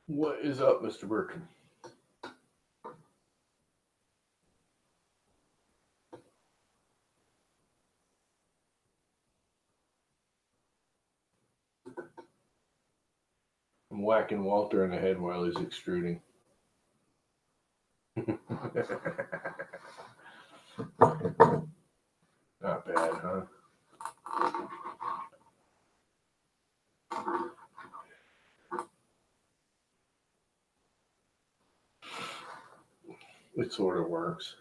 What is up, Mr. Birkin? I'm whacking Walter in the head while he's extruding. Not bad, huh? It sort of works.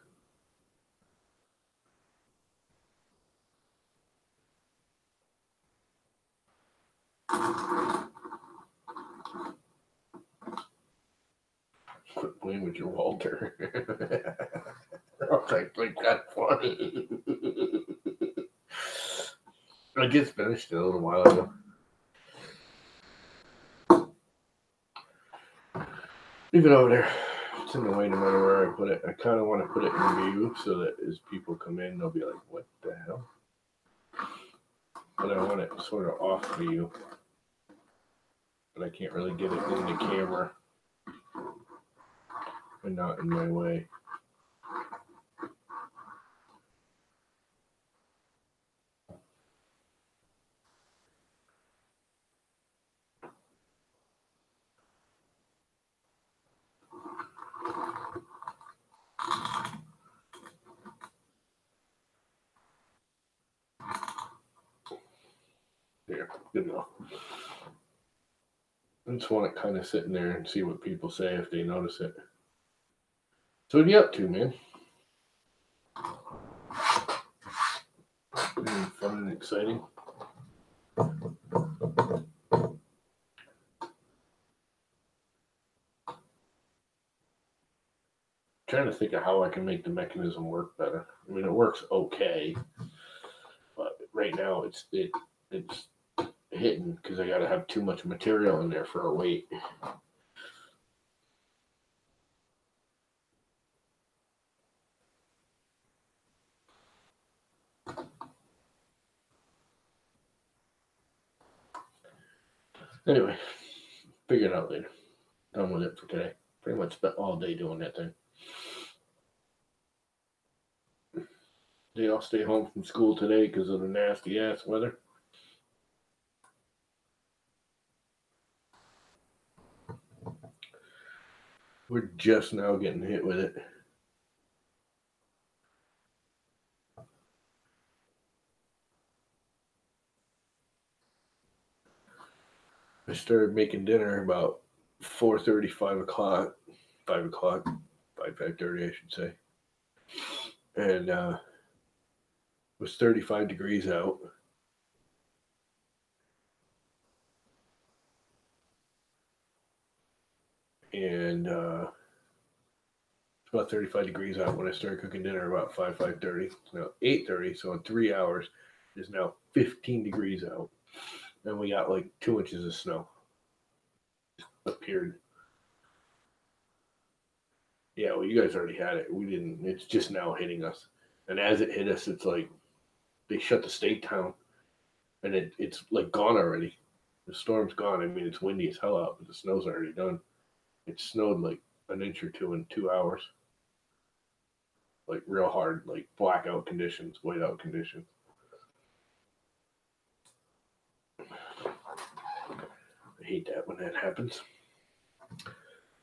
Quit playing with your Walter. I think that's funny. I just finished it a little while ago. Leave it over there. It's in the way no matter where I put it. I kind of want to put it in view so that as people come in, they'll be like, what the hell? But I want it sort of off view. But I can't really get it in the camera and not in my way. There, good enough. I just want it kind of sitting there and see what people say if they notice it. So what are you up to, man? Anything fun and exciting? Trying to think of how I can make the mechanism work better. I mean, it works okay, but right now it's hitting because I got to have too much material in there for a weight. Anyway, figure it out later. Done with it for today. Pretty much spent all day doing that thing. They all stay home from school today because of the nasty ass weather. We're just now getting hit with it. I started making dinner about 4:30, 5 o'clock, 5 o'clock, 5:30, I should say. And it was 35 degrees out. And it's about 35 degrees out when I started cooking dinner about 5:30. It's now 8:30, so in 3 hours, it's now 15 degrees out. And we got like 2 inches of snow appeared. Yeah, well, you guys already had it. We didn't. It's just now hitting us. And as it hit us, it's like they shut the state down, and it's like gone already. The storm's gone. I mean, it's windy as hell out, but the snow's already done. It snowed like an inch or two in 2 hours, like real hard, like blackout conditions, whiteout conditions. I hate that when that happens.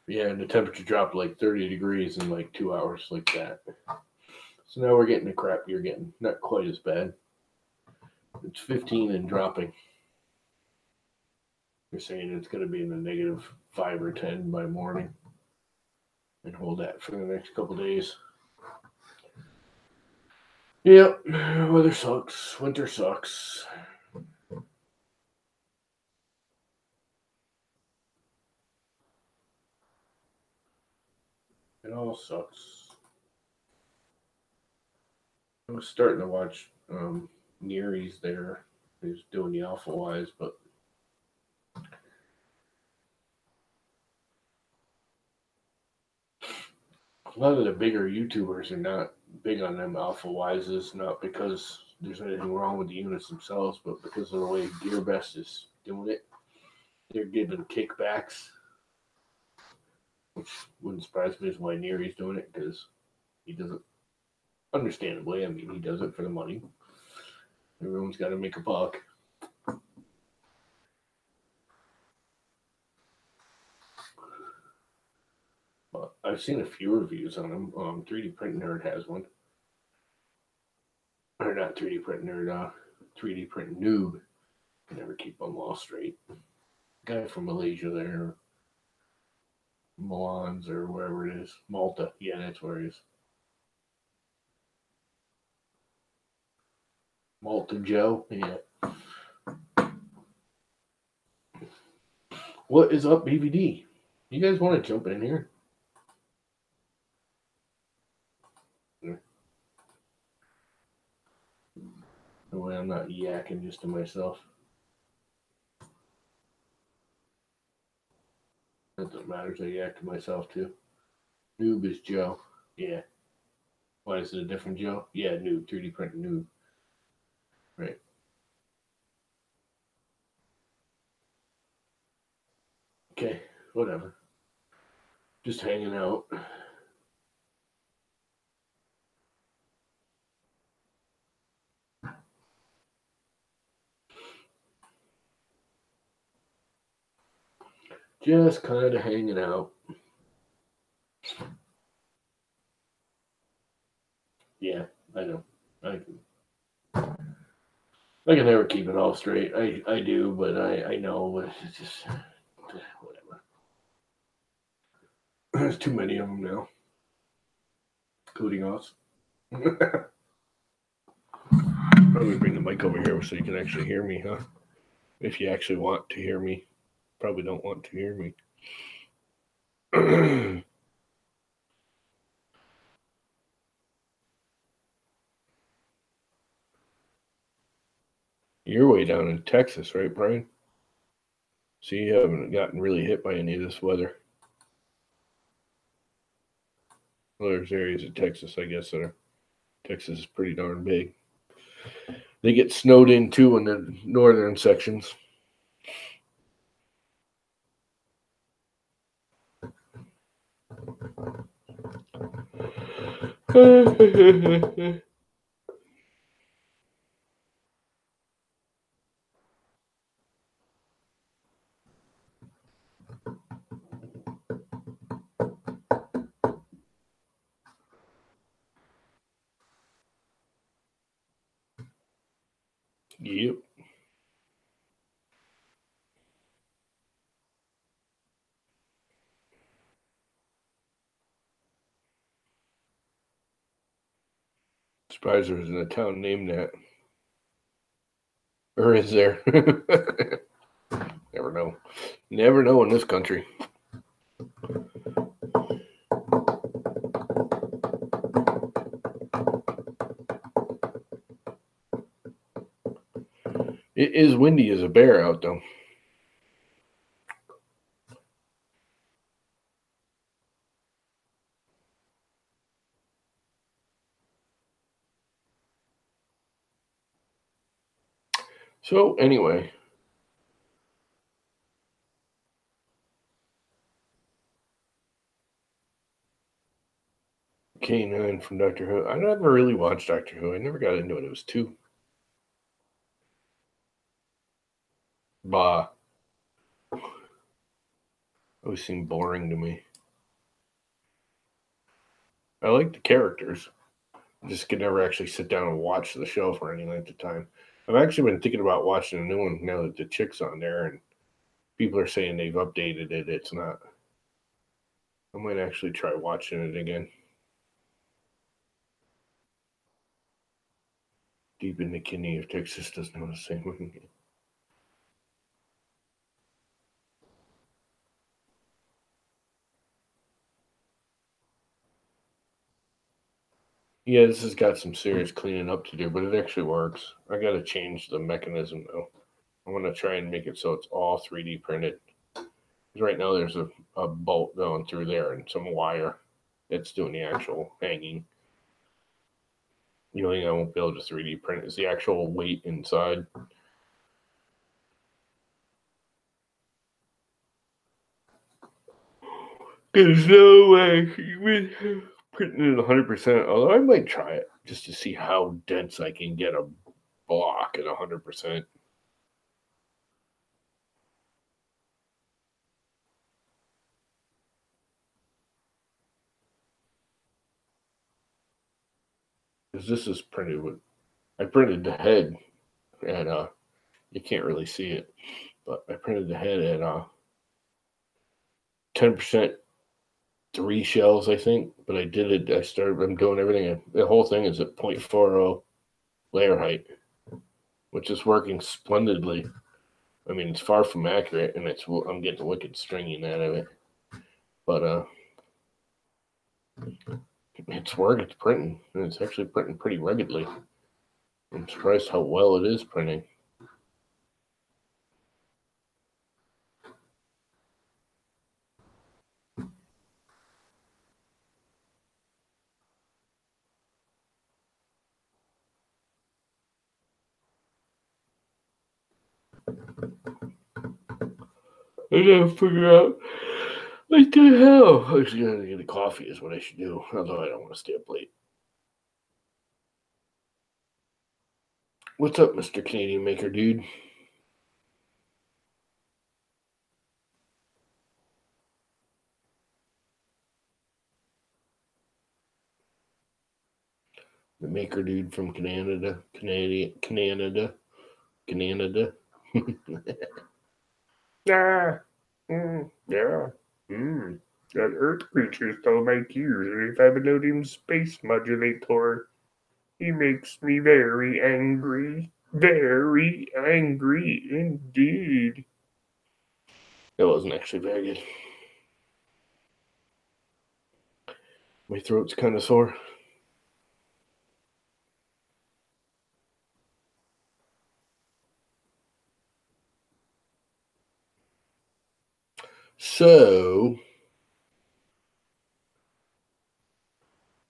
Yeah, and the temperature dropped like 30 degrees in like 2 hours, like that. So now we're getting the crap you're getting. Not quite as bad. It's 15 and dropping. You're saying it's going to be in the negative 5 or 10 by morning and hold that for the next couple days. Yep, weather sucks. Winter sucks. It all sucks. I was starting to watch Neary's there. He's doing the Alpha Wise, but a lot of the bigger YouTubers are not big on them Alpha Wises, not because there's anything wrong with the units themselves, but because of the way GearBest is doing it. They're giving kickbacks. which wouldn't surprise me as why Neary's doing it, because he doesn't, understandably, I mean, he does it for the money. Everyone's got to make a buck. But I've seen a few reviews on him. 3D Print Nerd has one. Or not 3D Print Nerd, 3D Print Noob. I never keep them all straight. Guy from Malaysia there. Milan's or wherever it is. Malta. Yeah, that's where it is. Malta Joe. Yeah. What is up, BVD? You guys want to jump in here? No way, I'm not yakking just to myself. That doesn't matter. I yak to myself too. Noob is Joe. Yeah. Why is it a different Joe? Yeah, Noob. 3D Print Noob. Right. Okay, whatever. Just hanging out. Just kind of hanging out. Yeah, I know. I can never keep it all straight. I do, but I know, but it's just whatever. There's too many of them now, including us. Probably bring the mic over here so you can actually hear me, huh? If you actually want to hear me. Probably don't want to hear me. You're way down in Texas, right, Brian? So you haven't gotten really hit by any of this weather. Well, there's areas of Texas, I guess, that are. Texas is pretty darn big. They get snowed in too in the northern sections. Yep. Surprised there isn't a town named that. Or is there? Never know. Never know in this country. It is windy as a bear out, though. So, anyway. K9 from Doctor Who. I never really watched Doctor Who. I never got into it. It was too. Bah. Always seemed boring to me. I like the characters. I just could never actually sit down and watch the show for any length of time. I've actually been thinking about watching a new one now that the chick's on there and people are saying they've updated it. It's not. I might actually try watching it again. Deep in the kidney of Texas doesn't know the same one. Yeah, this has got some serious cleaning up to do, but it actually works. I got to change the mechanism though. I want to try and make it so it's all 3D printed. Right now there's a bolt going through there and some wire that's doing the actual hanging. The only thing I won't be able to 3D print is the actual weight inside. There's no way with printing it 100%. Although I might try it just to see how dense I can get a block at 100%. Because this is printed with, I printed the head at you can't really see it, but I printed the head at 10% 3 shells, I think. But I'm doing everything. The whole thing is at 0.40 layer height, which is working splendidly. I mean, it's far from accurate, and I'm getting wicked stringing out of it. But it's working. It's printing, and it's actually printing pretty ruggedly. I'm surprised how well it is printing. I gotta figure out what the hell. I just gotta get a coffee is what I should do. Although I don't want to stay up late. What's up, Mr. Canadian Maker Dude? The Maker Dude from Canada. Canada. Ah, yeah. That Earth creature stole my cues, and if I would him space modulator, he makes me very angry. Very angry indeed. That wasn't actually very good. My throat's kind of sore. So,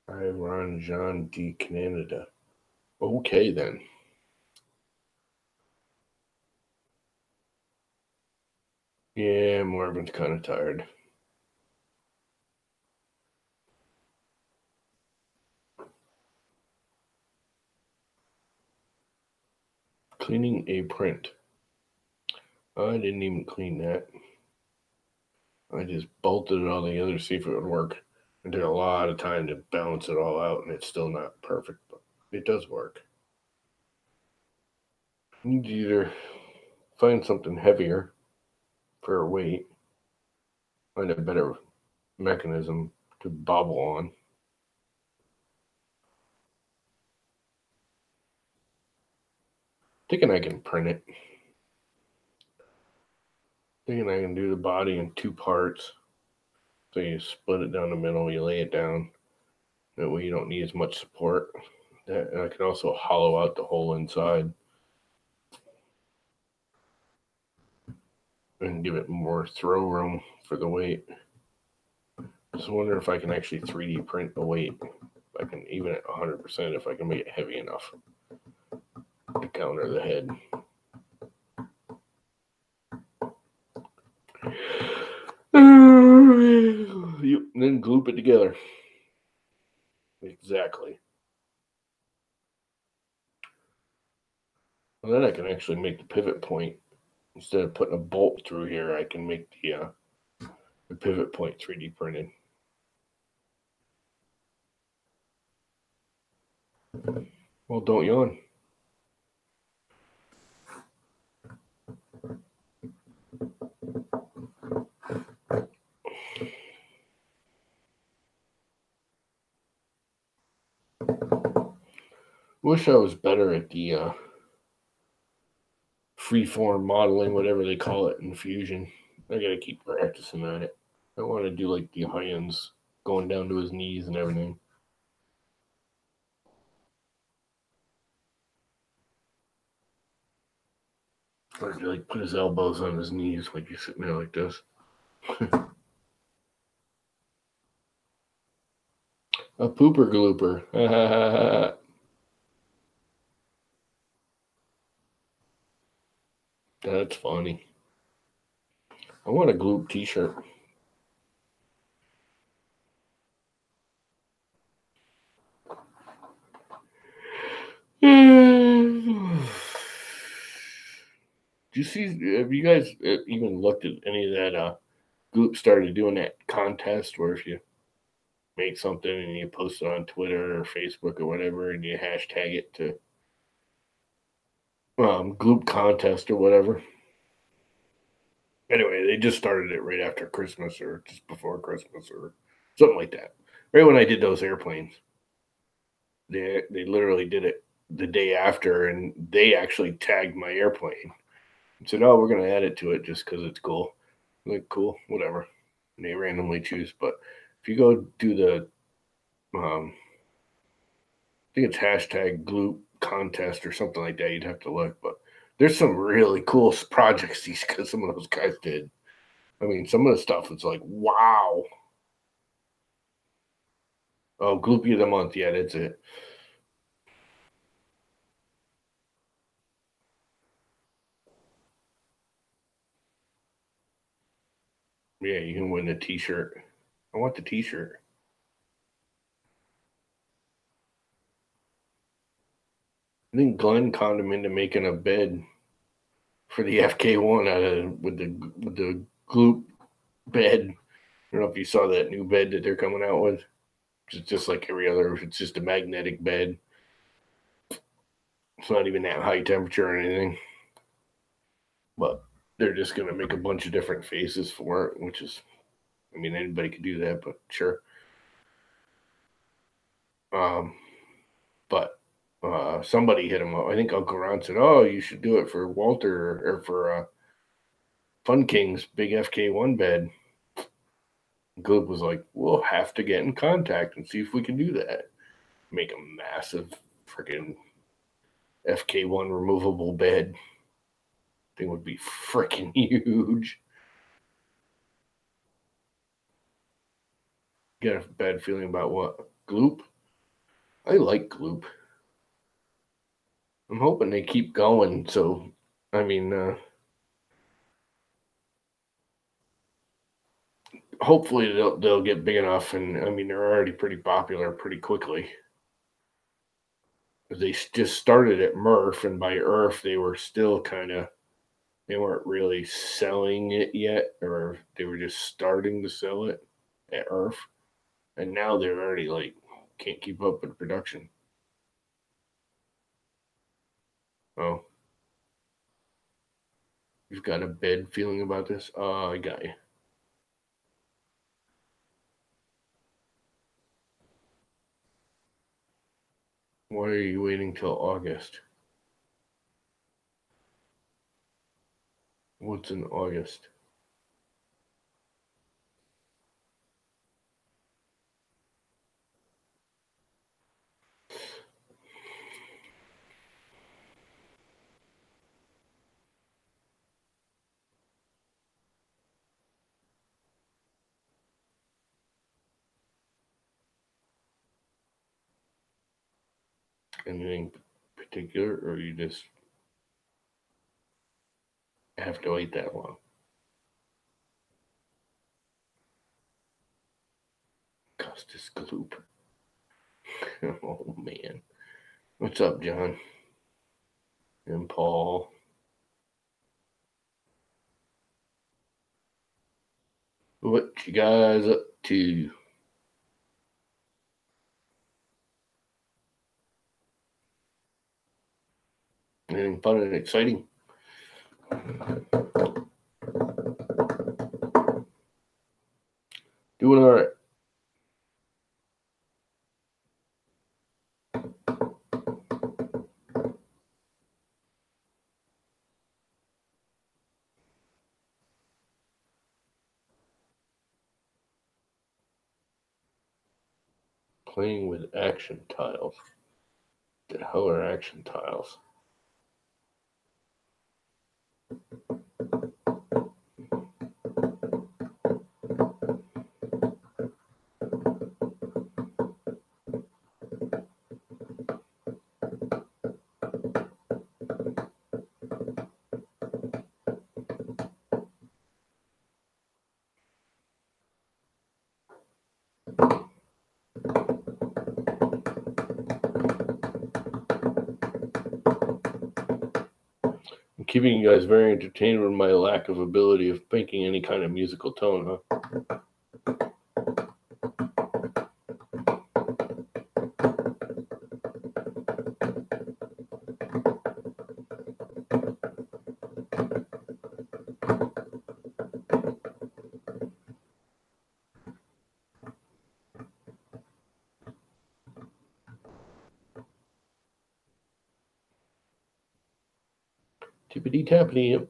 I run John D. Canada. Okay, then. Yeah, Marvin's kind of tired. Cleaning a print. I didn't even clean that. I just bolted it all together to see if it would work. It took a lot of time to balance it all out, and it's still not perfect, but it does work. You need to either find something heavier for a weight, find a better mechanism to bobble on. Thinking I can print it. Thinking I can do the body in 2 parts. So you split it down the middle, you lay it down. That way you don't need as much support. And I can also hollow out the whole inside and give it more throw room for the weight. Just wonder if I can actually 3D print the weight. I can even at 100% if I can make it heavy enough to counter the head. Then gloop it together. Exactly. Well, then I can actually make the pivot point. Instead of putting a bolt through here, I can make the pivot point 3D printed. Well, don't yawn. Wish I was better at the freeform modeling, whatever they call it in Fusion. I gotta keep practicing at it. I want to do like the high-ends going down to his knees and everything. Or like put his elbows on his knees like he's sitting there like this. A pooper glooper. That's funny. I want a gloop t-shirt. Do you see? Have you guys even looked at any of that? Goop started doing that contest where if you make something and you post it on Twitter or Facebook or whatever, and you hashtag it to Gloop contest or whatever. Anyway, they just started it right after Christmas or just before Christmas or something like that. Right when I did those airplanes, they literally did it the day after, and they actually tagged my airplane and said, "Oh, we're going to add it to it just because it's cool." I'm like, cool, whatever. And they randomly choose. But if you go do the, I think it's hashtag Gloop contest or something like that. You'd have to look, but there's some really cool projects these some of those guys did. I mean, some of the stuff is like, wow. Oh, Gloopy of the month. Yeah, that's it. Yeah, you can win the T-shirt. I want the T-shirt. I think Glenn conned him into making a bed for the FK1 out of with the Gloop bed. I don't know if you saw that new bed that they're coming out with. It's just like every other. It's just a magnetic bed. It's not even that high temperature or anything. But they're just gonna make a bunch of different faces for it, which is, I mean, anybody could do that, but sure. Um, but somebody hit him up. I think Uncle Ron said, "Oh, you should do it for Walter or for Fun King's big FK1 bed." Glib was like, "We'll have to get in contact and see if we can do that. Make a massive freaking FK1 removable bed. Thing would be freaking huge." Got a bad feeling about what? Gloop? I like Gloop. I'm hoping they keep going. So, I mean, hopefully they'll get big enough, and I mean they're already pretty popular pretty quickly. They just started at Murph, and by Earth they were still kind of, they weren't really selling it yet, or they were just starting to sell it at Earth, and now they're already like can't keep up with production. Oh, you've got a bad feeling about this? I got you. Why are you waiting till August? What's in August? Anything particular, or you just have to wait that long? Custis Gloop. Oh man. What's up, John? And Paul. What you guys up to? Anything fun and exciting? Doing all right. Playing with action tiles. The hell are action tiles? keeping you guys very entertained with my lack of ability of making any kind of musical tone, huh? Tippity tappity, yep.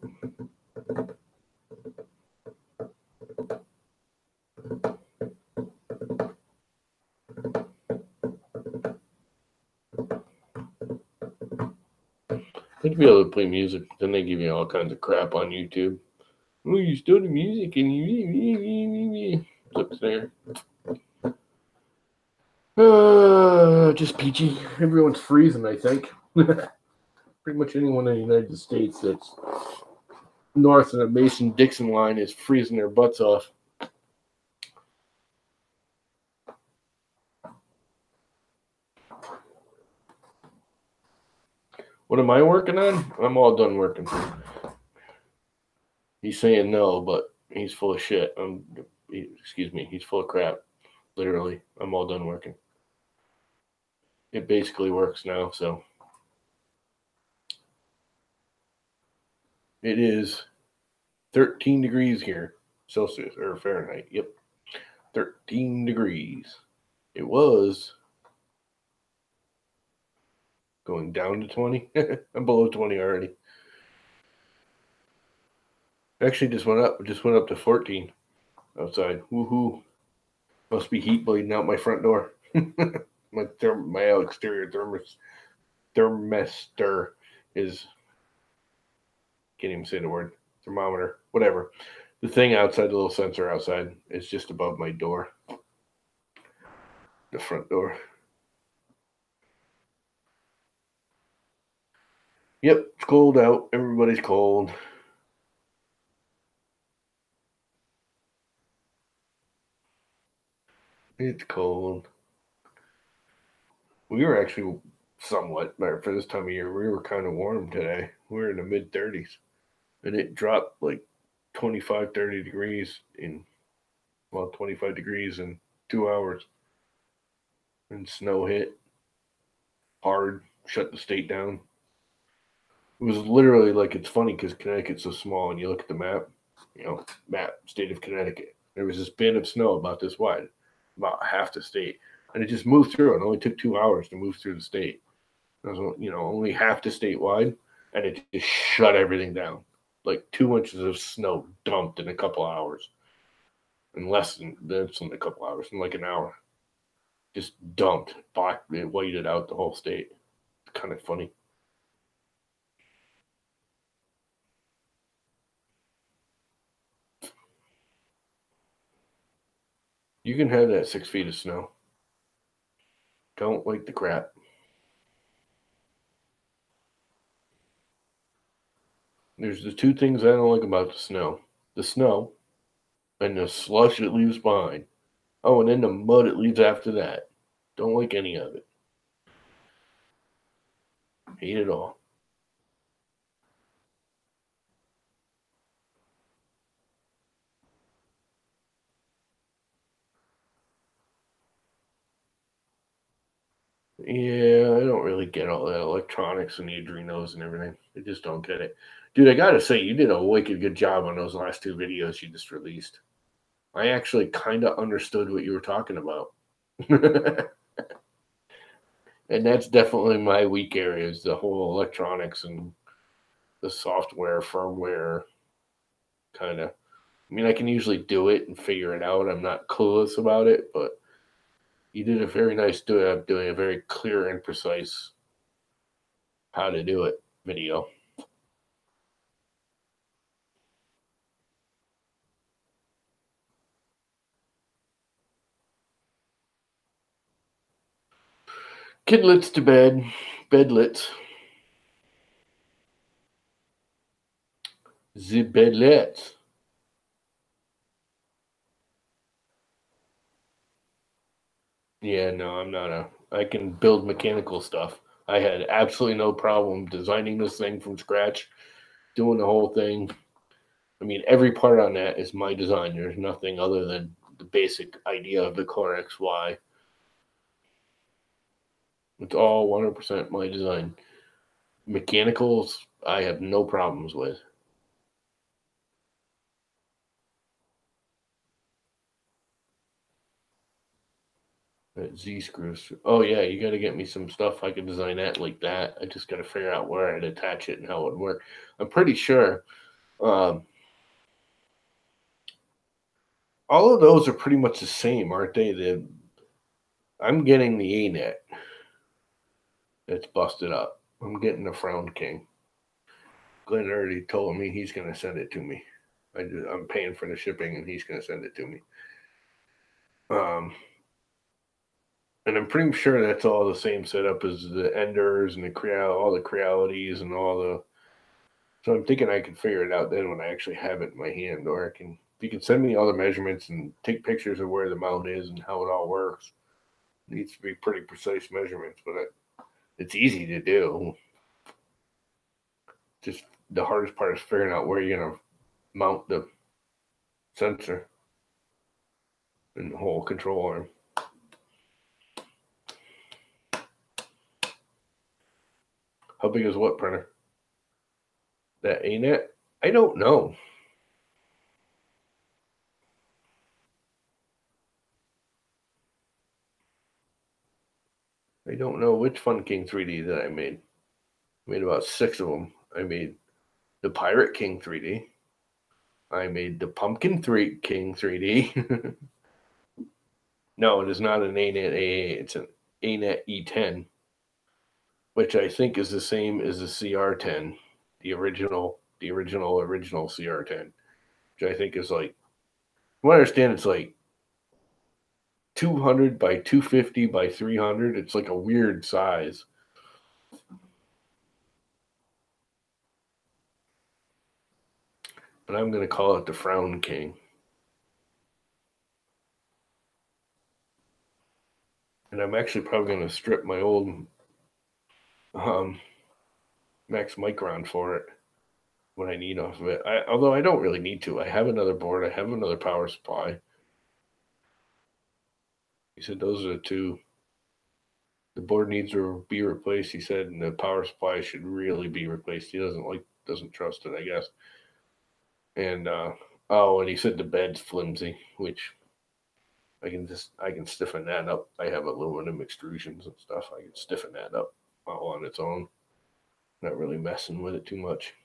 I'd be able to play music, then they give you all kinds of crap on YouTube. Oh, you study music and you looks there. Just peachy. Everyone's freezing, I think. Pretty much anyone in the United States that's north of the Mason-Dixon line is freezing their butts off. What am I working on? I'm all done working. He's saying no, but he's full of shit. Excuse me, he's full of crap. Literally, I'm all done working. It basically works now, so. It is 13 degrees here, Celsius, or Fahrenheit. Yep, 13 degrees. It was going down to 20. I'm below 20 already. Actually, just went up to 14 outside. Woohoo! Must be heat bleeding out my front door. my exterior thermistor is, can't even say the word, thermometer, whatever. The thing outside, the little sensor outside, is just above my door, the front door. Yep, it's cold out. Everybody's cold. It's cold. We were actually somewhat, for this time of year, we were kind of warm today. We were in the mid 30s, and it dropped like 25, 30 degrees 25 degrees in 2 hours. And snow hit hard, shut the state down. It was literally like, it's funny because Connecticut's so small, and you look at the map, state of Connecticut. There was this band of snow about this wide, about half the state, and it just moved through. It only took 2 hours to move through the state. It was, only half the state wide, and it just shut everything down. Like 2 inches of snow dumped in a couple hours, in less than a couple hours, in like an hour. Just dumped, it whited out the whole state. It's kind of funny. You can have that 6 feet of snow. Don't like the crap. There's the two things I don't like about the snow. The snow and the slush it leaves behind. Oh, and then the mud it leaves after that. Don't like any of it. Hate it all. Yeah, I don't really get all that electronics and the Adrenos and everything. I just don't get it. Dude, I gotta say, you did a wicked good job on those last 2 videos you just released. I actually kind of understood what you were talking about. And that's definitely my weak area, is the whole electronics and the software, firmware kind of. I mean, I can usually do it and figure it out. I'm not clueless about it, but you did a very nice job doing a very clear and precise how to do it video. Kidlets to bed, bedlets. The bedlets. Yeah, no, I'm not I can build mechanical stuff. I had absolutely no problem designing this thing from scratch doing the whole thing. I mean, every part on that is my design. There's nothing other than the basic idea of the Core XY. It's all 100% my design. Mechanicals, I have no problems with. Z screws. Oh yeah, you got to get me some stuff. I can design that like that. I just got to figure out where I'd attach it and how it would work. I'm pretty sure all of those are pretty much the same, aren't they? I'm getting the A-net that's busted up. I'm getting the Frown King. Glenn already told me he's going to send it to me. I'm paying for the shipping and he's going to send it to me. Um, and I'm pretty sure that's all the same setup as the Enders and all the Crealities and all the. So I'm thinking I can figure it out then when I actually have it in my hand, or I can. If you can send me all the measurements and take pictures of where the mount is and how it all works. It needs to be pretty precise measurements, but it's easy to do. Just the hardest part is figuring out where you're gonna mount the sensor and the whole control arm. How big is what printer? That A-net? I don't know. I don't know which Fun King 3D that I made. I made about 6 of them. I made the Pirate King 3D. I made the Pumpkin King 3D. No, it is not an A-net AA. It's an A-net E10, which I think is the same as the CR10, the original CR10, which I think is like, from what I understand, it's like 200 by 250 by 300. It's like a weird size. But I'm going to call it the Frown King. And I'm actually probably going to strip my old Max Micron for it when I need off of it. Although I don't really need to. I have another board. I have another power supply. He said those are the two. The board needs to be replaced. He said, and the power supply should really be replaced. He doesn't trust it, I guess. And and he said the bed's flimsy, which I can stiffen that up. I have aluminum extrusions and stuff. I can stiffen that up all on its own. Not really messing with it too much.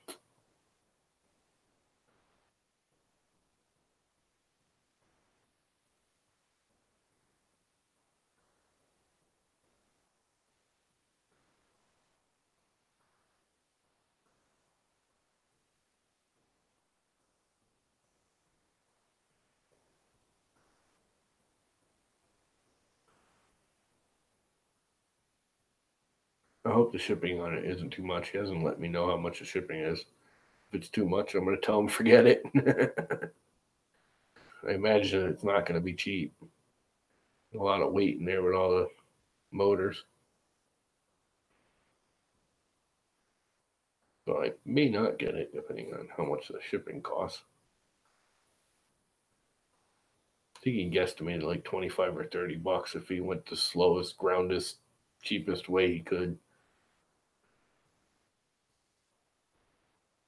I hope the shipping on it isn't too much. He hasn't let me know how much the shipping is. If it's too much, I'm going to tell him forget it. I imagine it's not going to be cheap. A lot of weight in there with all the motors. So I may not get it depending on how much the shipping costs. I think he guesstimated like 25 or 30 bucks if he went the slowest, groundest, cheapest way he could.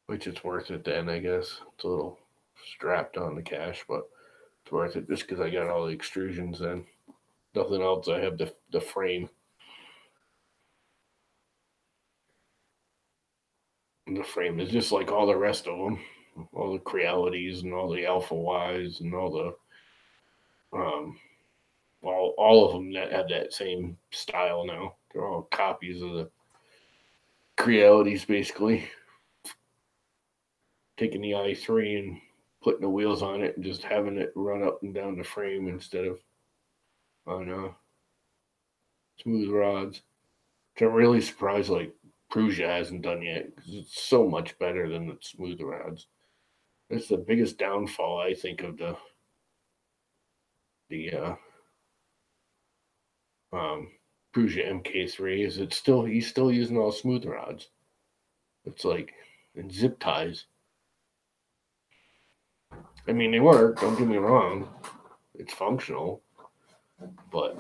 Which it's worth it then, I guess. It's a little strapped on the cash, but it's worth it just because I got all the extrusions in. Nothing else. I have the frame. And the frame is just like all the rest of them. All the Crealities and all the Alpha Ys and all the all of them that have that same style now. They're all copies of the Crealities, basically. Taking the i3 and putting the wheels on it and just having it run up and down the frame instead of on smooth rods. Which I'm really surprised like Prusa hasn't done yet because it's so much better than the smooth rods. That's the biggest downfall I think of the Prusa MK3 is he's still using all smooth rods. It's like and zip ties. I mean, they work, don't get me wrong. It's functional, but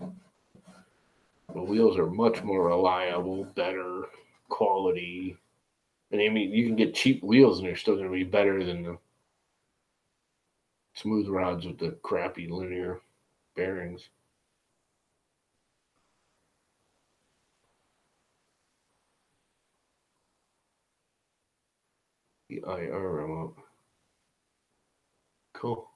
the wheels are much more reliable, better quality. And I mean, you can get cheap wheels and they're still going to be better than the smooth rods with the crappy linear bearings. The IR remote. Cool.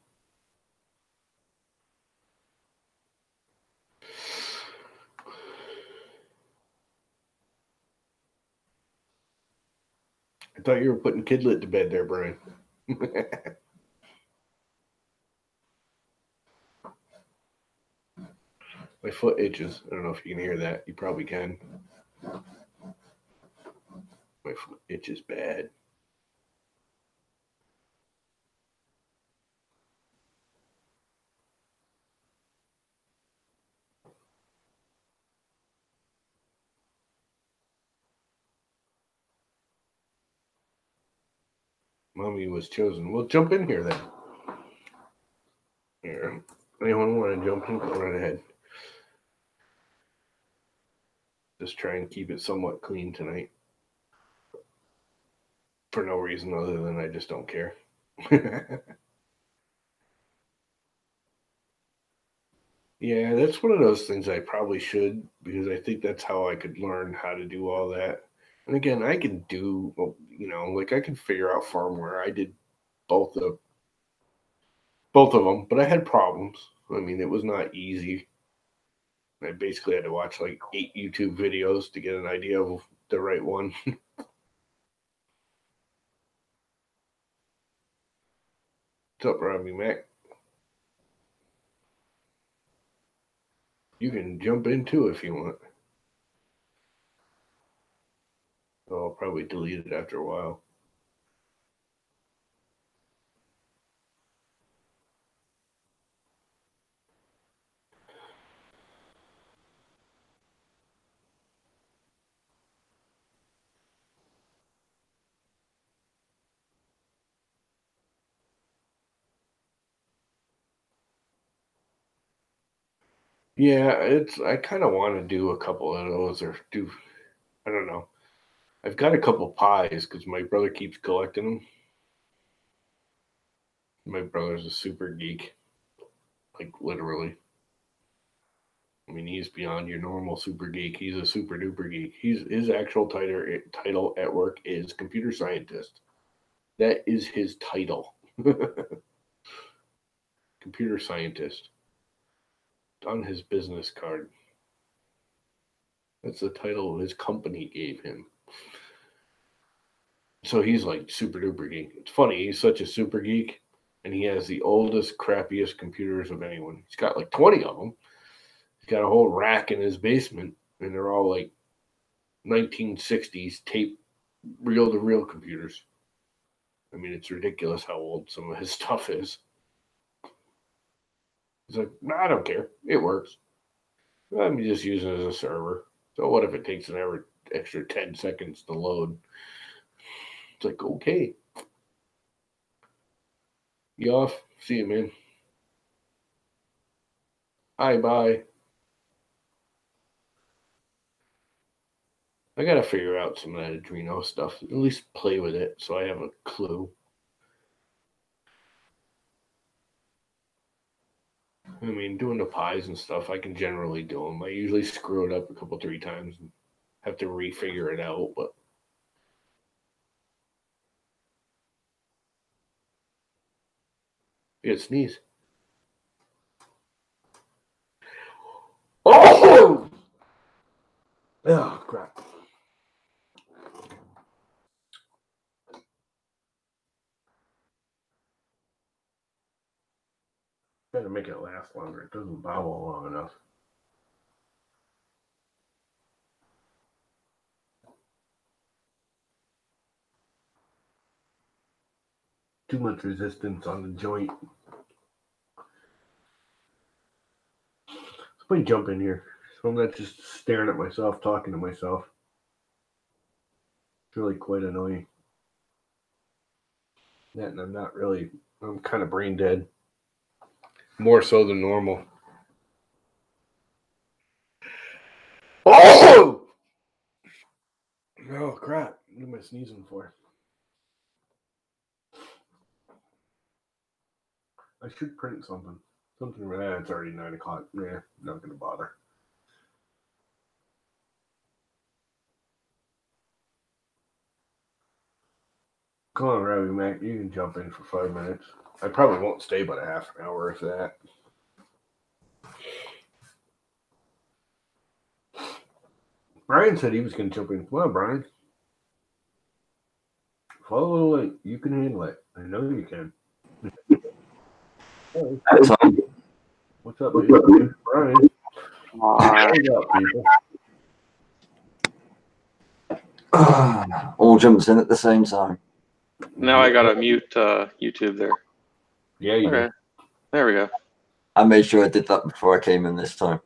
I thought you were putting Kidlet to bed there, Brian. My foot itches. I don't know if you can hear that. You probably can. My foot itches bad. Mommy was chosen. Well, jump in here then. Here. Anyone want to jump in? Go right ahead. Just try and keep it somewhat clean tonight. For no reason other than I just don't care. Yeah, that's one of those things I probably should, because I think that's how I could learn how to do all that. And again, I can do, like I can figure out firmware. I did both of both of them, but I had problems. I mean, it was not easy. I basically had to watch like 8 YouTube videos to get an idea of the right one. What's up, Robbie Mac? You can jump in too if you want. Oh, I'll probably delete it after a while. Yeah, I kind of want to do a couple of those, or do, I don't know. I've got a couple pies because my brother keeps collecting them. My brother's a super geek, like literally. I mean, he's beyond your normal super geek. He's a super duper geek. His actual title at work is computer scientist. That is his title. Computer scientist on his business card. That's the title his company gave him. So he's like super duper geek. It's funny, he's such a super geek, and he has the oldest, crappiest computers of anyone. He's got like 20 of them. He's got a whole rack in his basement, and they're all like 1960s tape, reel to reel computers. I mean, it's ridiculous how old some of his stuff is. He's like, nah, I don't care. It works. I'm just using it as a server. So what if it takes an extra 10 seconds to load? It's like, okay. You off? See you, man. Hi, bye. I gotta figure out some of that Adreno stuff. At least play with it so I have a clue. I mean, doing the pies and stuff, I can generally do them. I usually screw it up a couple, 3 times and have to refigure it out, but yeah, sneeze. Oh! Oh, crap. Gotta make it last longer. It doesn't bobble long enough. Too much resistance on the joint. Somebody jump in here. So I'm not just staring at myself, talking to myself. really quite annoying. Yeah, and I'm kind of brain dead. More so than normal. Oh! Oh, crap. What am I sneezing for? I should print something. Something like that. It's already 9 o'clock. Yeah, not going to bother. Come on, Ravi Mac. You can jump in for 5 minutes. I probably won't stay but a half an hour if that. Brian said he was going to jump in. Come on, Brian. Follow a little late. You can handle it. I know you can. What's up, dude? Brian. What's up, people? All jumps in at the same time. Now I gotta mute YouTube there. Yeah, you Okay. do. There we go. I made sure I did that before I came in this time.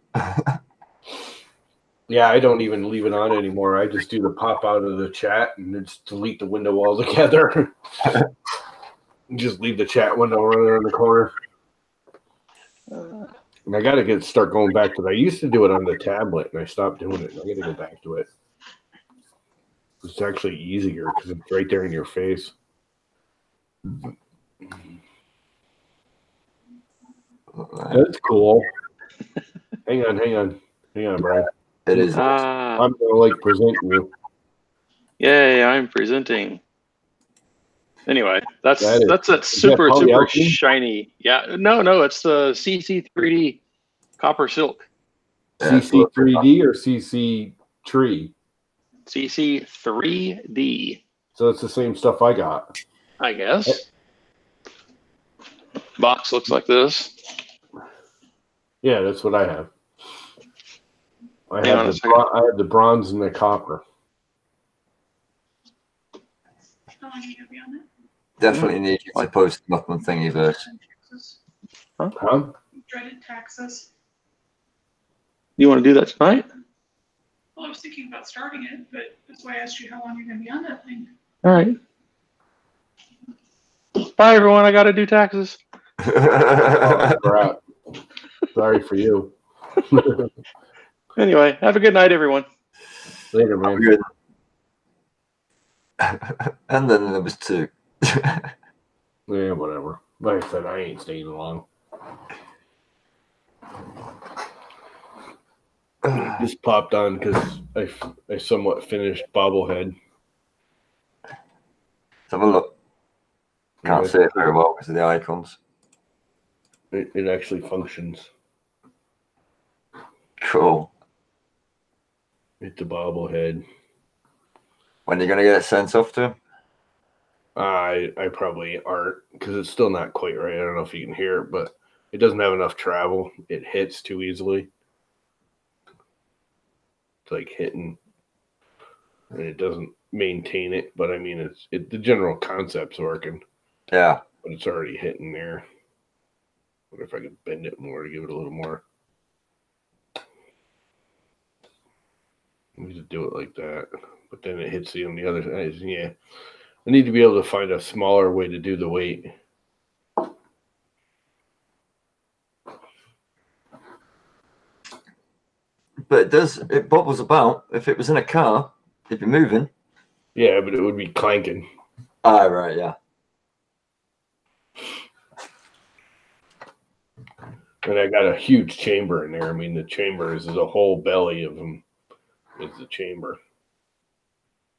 Yeah, I don't even leave it on anymore. I just do the pop out of the chat and then just delete the window altogether. Just leave the chat window running in the corner. And I got to start going back to that. I used to do it on the tablet, and I stopped doing it. I got to go back to it. It's actually easier because it's right there in your face. That's cool. Hang on, Brian. It is. I'm gonna present you. Yay! I'm presenting. Anyway, that's that super polyalchemy? shiny. Yeah, no, it's the CC3D copper silk. CC3D or CC tree? CC3D. So it's the same stuff I got. I guess. Box looks like this. Yeah, that's what I have. I Hang on have a second. I have the bronze and the copper. Definitely need you to post them up on Thingiverse. Huh? Dreaded taxes. You want to do that tonight? Well, I was thinking about starting it, but that's why I asked you how long you're going to be on that thing. All right. Bye, everyone. I got to do taxes. Oh, crap. Sorry for you. Anyway, have a good night, everyone. Later, man. Good. And then there was 2. Yeah, whatever. Like I said, I ain't staying long. Just popped on because I somewhat finished Bobblehead. Let's have a look. Can't see it very well because of the icons. It actually functions. Cool. It's a Bobblehead. When are you going to get it sent off to him? I probably aren't because it's still not quite right. I don't know if you can hear it, but it doesn't have enough travel. It hits too easily. It's like hitting, and it doesn't maintain it. But I mean, the general concept's working. Yeah. But it's already hitting there. What if I could bend it more to give it a little more? I need to do it like that, but then it hits on the other side. Yeah. I need to be able to find a smaller way to do the weight. But it bobbles about. If it was in a car, it'd be moving. Yeah, but it would be clanking. Ah, right, yeah. And I got a huge chamber in there. I mean, the chamber is a whole belly of them. Is the chamber.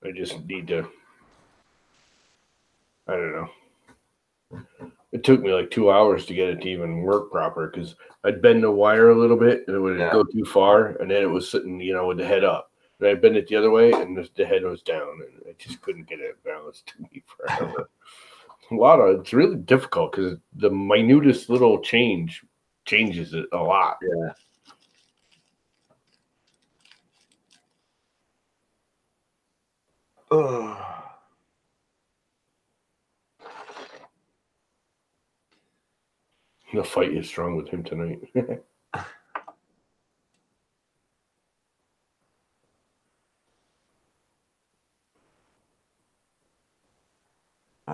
I just need to. I don't know. It took me like 2 hours to get it to even work proper because I'd bend the wire a little bit and it would go too far, and then it was sitting, with the head up. And I'd bend it the other way, and the head was down, and I just couldn't get it balanced to me forever. It's really difficult because the minutest little changes it a lot. Yeah. The fight is strong with him tonight.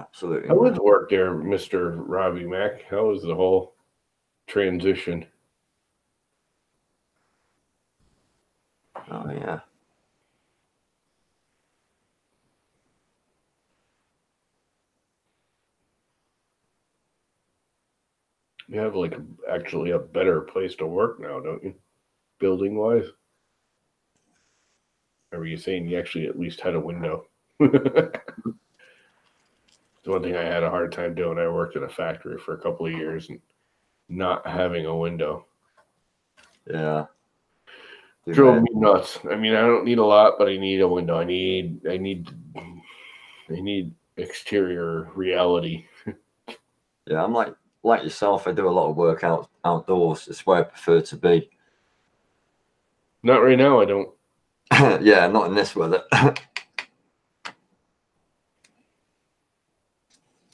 Absolutely. How was not. work there, Mr. Robbie Mack? How was the whole transition? Oh yeah. You have like actually a better place to work now, don't you? Building wise. Or were you saying you actually at least had a window? It's one thing I had a hard time doing. I worked in a factory for a couple of years and not having a window Yeah. Too drove bad. me nuts. I mean, I don't need a lot, but I need a window. I need exterior reality. Yeah, I'm like yourself. I do a lot of work outdoors. It's where I prefer to be. Not right now. I don't. Yeah, not in this weather.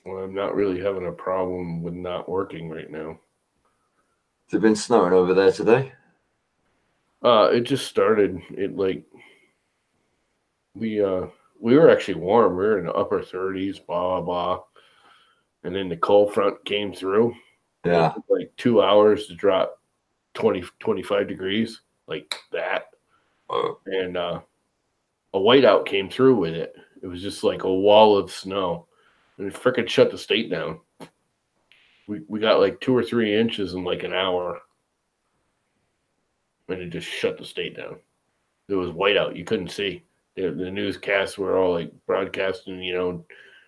Well, I'm not really having a problem with not working right now. Has it been snowing over there today? It just started. It like we were actually warm. We were in the upper 30s, blah blah blah, and then the cold front came through. Yeah. It took like 2 hours to drop 20-25 degrees like that, Oh, and a whiteout came through with it. It was just like a wall of snow, and it freaking shut the state down. We got like 2 or 3 inches in like an hour, and it just shut the state down. It was whiteout. You couldn't see. The newscasts were all like broadcasting,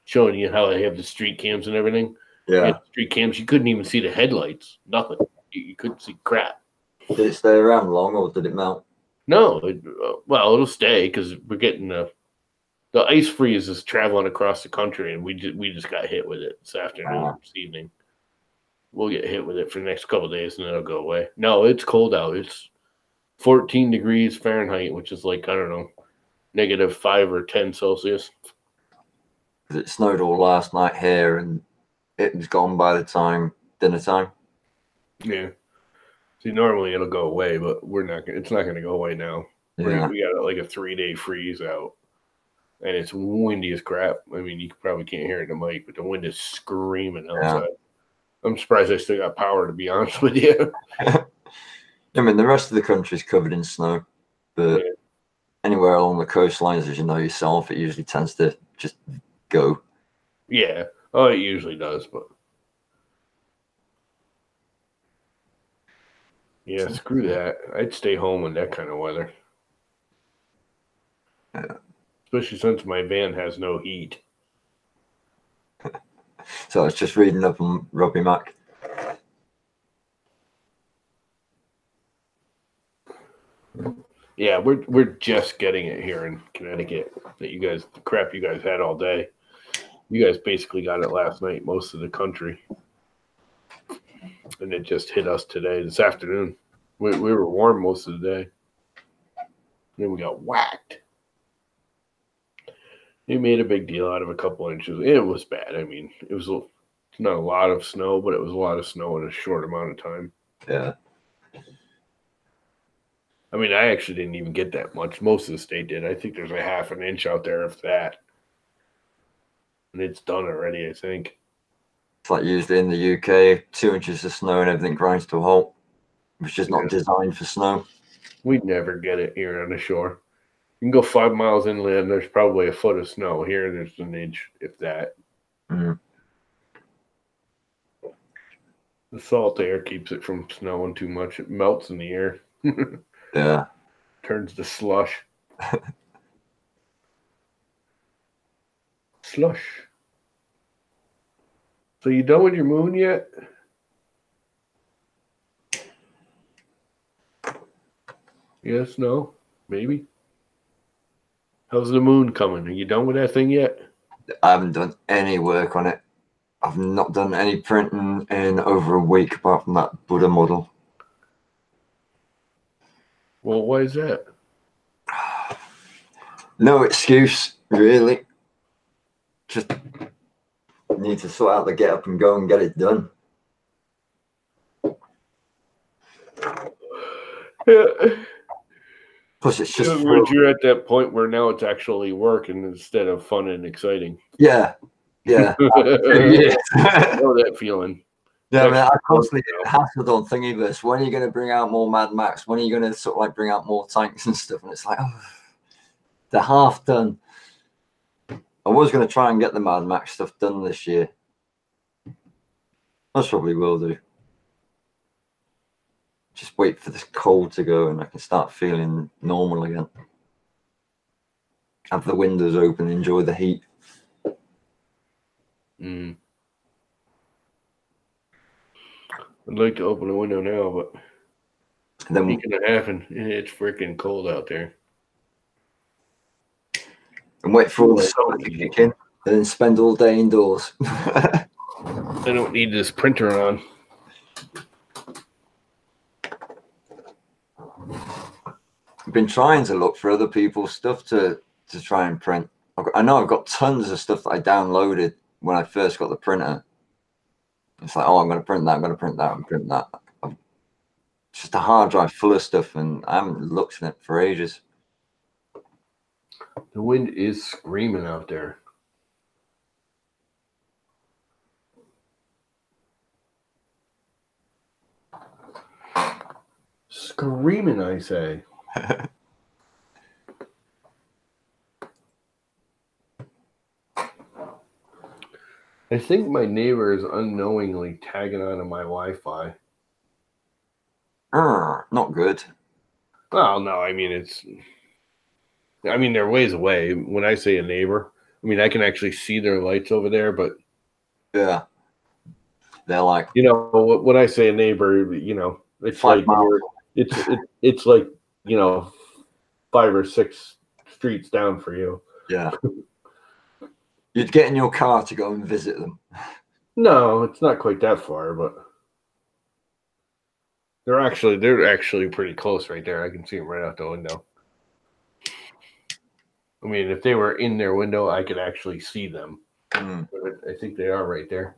showing you how they have the street cams and everything. yeah. Street cams, you couldn't even see the headlights. Nothing. You couldn't see crap. Did it stay around long or did it melt? No, well, it'll stay because we're getting the ice freeze is traveling across the country, and we just got hit with it this afternoon, this evening. We'll get hit with it for the next couple of days, and then it'll go away. No, it's cold out. It's 14 degrees Fahrenheit, which is like, I don't know, -5 or 10 Celsius. It snowed all last night here, and it was gone by the time dinner time. Yeah. See, normally it'll go away, but it's not going to go away now. Yeah. We got like a 3-day freeze out, and it's windy as crap. I mean, you probably can't hear it in the mic, but the wind is screaming outside. Yeah. I'm surprised I still got power, to be honest with you. I mean, the rest of the country is covered in snow, but Yeah. anywhere along the coastlines, as you know yourself, it usually tends to just go. Yeah. Oh, it usually does, but yeah, screw that. I'd stay home in that kind of weather. Yeah. Especially since my van has no heat. So I was just reading up on Robbie Mack. Yeah, we're just getting it here in Connecticut. The crap you guys had all day. You guys basically got it last night, most of the country. And it just hit us today, this afternoon. We were warm most of the day. Then we got whacked. They made a big deal out of a couple inches. It was bad. I mean, it's not a lot of snow, but it was a lot of snow in a short amount of time. Yeah. I mean, I actually didn't even get that much. Most of the state did. I think there's a half an inch out there, if that. And it's done already, I think. It's like usually in the UK, 2 inches of snow and everything grinds to a halt. It's just not designed for snow. We'd never get it here on the shore. You can go 5 miles inland, there's probably a foot of snow. Here, there's an inch, if that. Mm. The salt air keeps it from snowing too much. It melts in the air. Yeah. Turns to slush. Slush. So you done with your moon yet? Yes, no, maybe. How's the moon coming? Are you done with that thing yet? I haven't done any work on it. I've not done any printing in over a week apart from that Buddha model. Well, why is that? No excuse, really. Just need to sort out the get up and go and get it done. Yeah. Plus, it's just You're at that point where now it's actually work instead of fun and exciting. yeah, Yeah. I Yeah. know that feeling. Yeah, man, I constantly Yeah. hassled on Thingiverse. When are you going to bring out more Mad Max? When are you going to sort of like bring out more tanks and stuff? And it's like, oh, they're half done. I was going to try and get the Mad Max stuff done this year. I probably will do. Just wait for this cold to go and I can start feeling normal again. Have the windows open, enjoy the heat. Mm. I'd like to open a window now, but And then ain't gonna happen. It's freaking cold out there. and wait for all the summer to kick in, and then spend all day indoors. I don't need this printer on. I've been trying to look for other people's stuff to try and print. I know I've got tons of stuff that I downloaded when I first got the printer. It's like, oh, I'm going to print that, I'm going to print that, I'm print that. It's just a hard drive full of stuff, and I haven't looked at it for ages. The wind is screaming out there. Screaming, I say. I think my neighbor is unknowingly tagging onto my Wi-Fi. Not good. Well, no, I mean they're ways away. When I say a neighbor, I mean I can actually see their lights over there, but Yeah. They're like, you know, when I say a neighbor, you know, it's 5 like miles. it's like, you know, 5 or 6 streets down for you. Yeah. You'd get in your car to go and visit them. No, it's not quite that far, but they're actually pretty close right there. I can see them right out the window. I mean, if they were in their window, I could actually see them. Mm. But I think they are right there.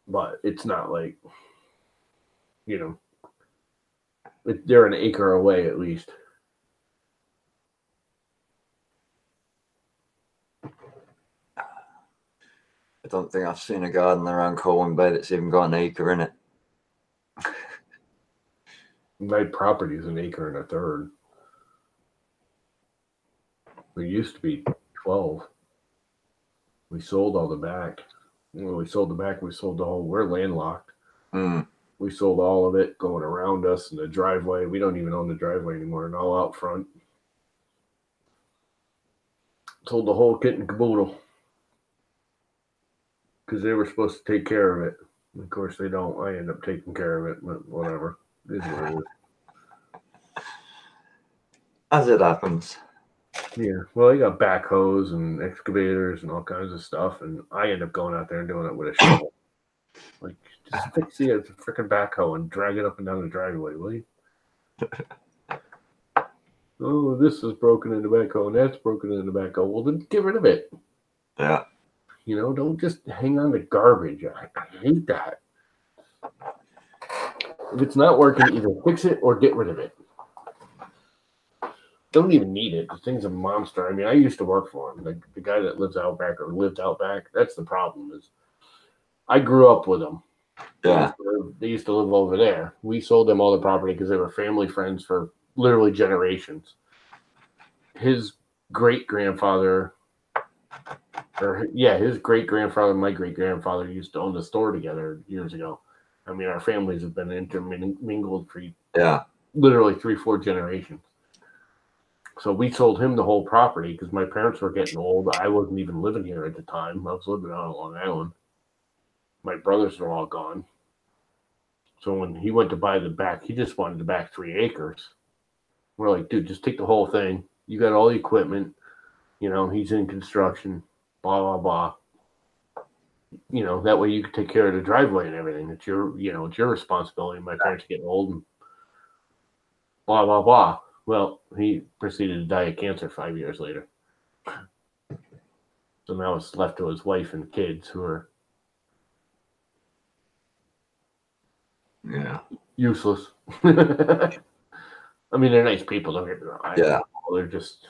But it's not like, you know, they're an acre away at least. I don't think I've seen a garden around Colwyn Bay that's even got an acre in it. My property is an acre and a third. It used to be 12. We sold all the back. When we sold the back, we sold the whole. We're landlocked. Mm. We sold all of it going around us in the driveway. We don't even own the driveway anymore, and all out front. Sold the whole kit and caboodle because they were supposed to take care of it. Of course, they don't. I end up taking care of it, but whatever. It is what it is. As it happens. Yeah. Well, they got backhoes and excavators and all kinds of stuff, and I end up going out there and doing it with a shovel. Like, just fix the freaking backhoe and drag it up and down the driveway, will you? Oh, this is broken in the backhoe and that's broken in the backhoe. Well, then get rid of it. Yeah. You know, don't just hang on to garbage. I hate that. If it's not working, either fix it or get rid of it. Don't even need it. The thing's a monster. I mean, I used to work for him. The guy that lives out back or lived out back. That's the problem. Is I grew up with him. Yeah. They used to live over there. We sold them all the property because they were family friends for literally generations. His great-grandfather, his great-grandfather and my great-grandfather used to own the store together years ago. I mean, our families have been intermingled for literally 3-4 generations. So we sold him the whole property because my parents were getting old. I wasn't even living here at the time. I was living out on Long Island. My brothers are all gone. So when he went to buy the back, he just wanted the back 3 acres. We're like, dude, just take the whole thing. You got all the equipment. You know, he's in construction, blah, blah, blah. You know, that way you can take care of the driveway and everything. It's your responsibility. My parents are getting old and blah, blah, blah. Well, he proceeded to die of cancer 5 years later. So now it's left to his wife and kids who are useless. I mean, they're nice people, don't get me wrong. They're just,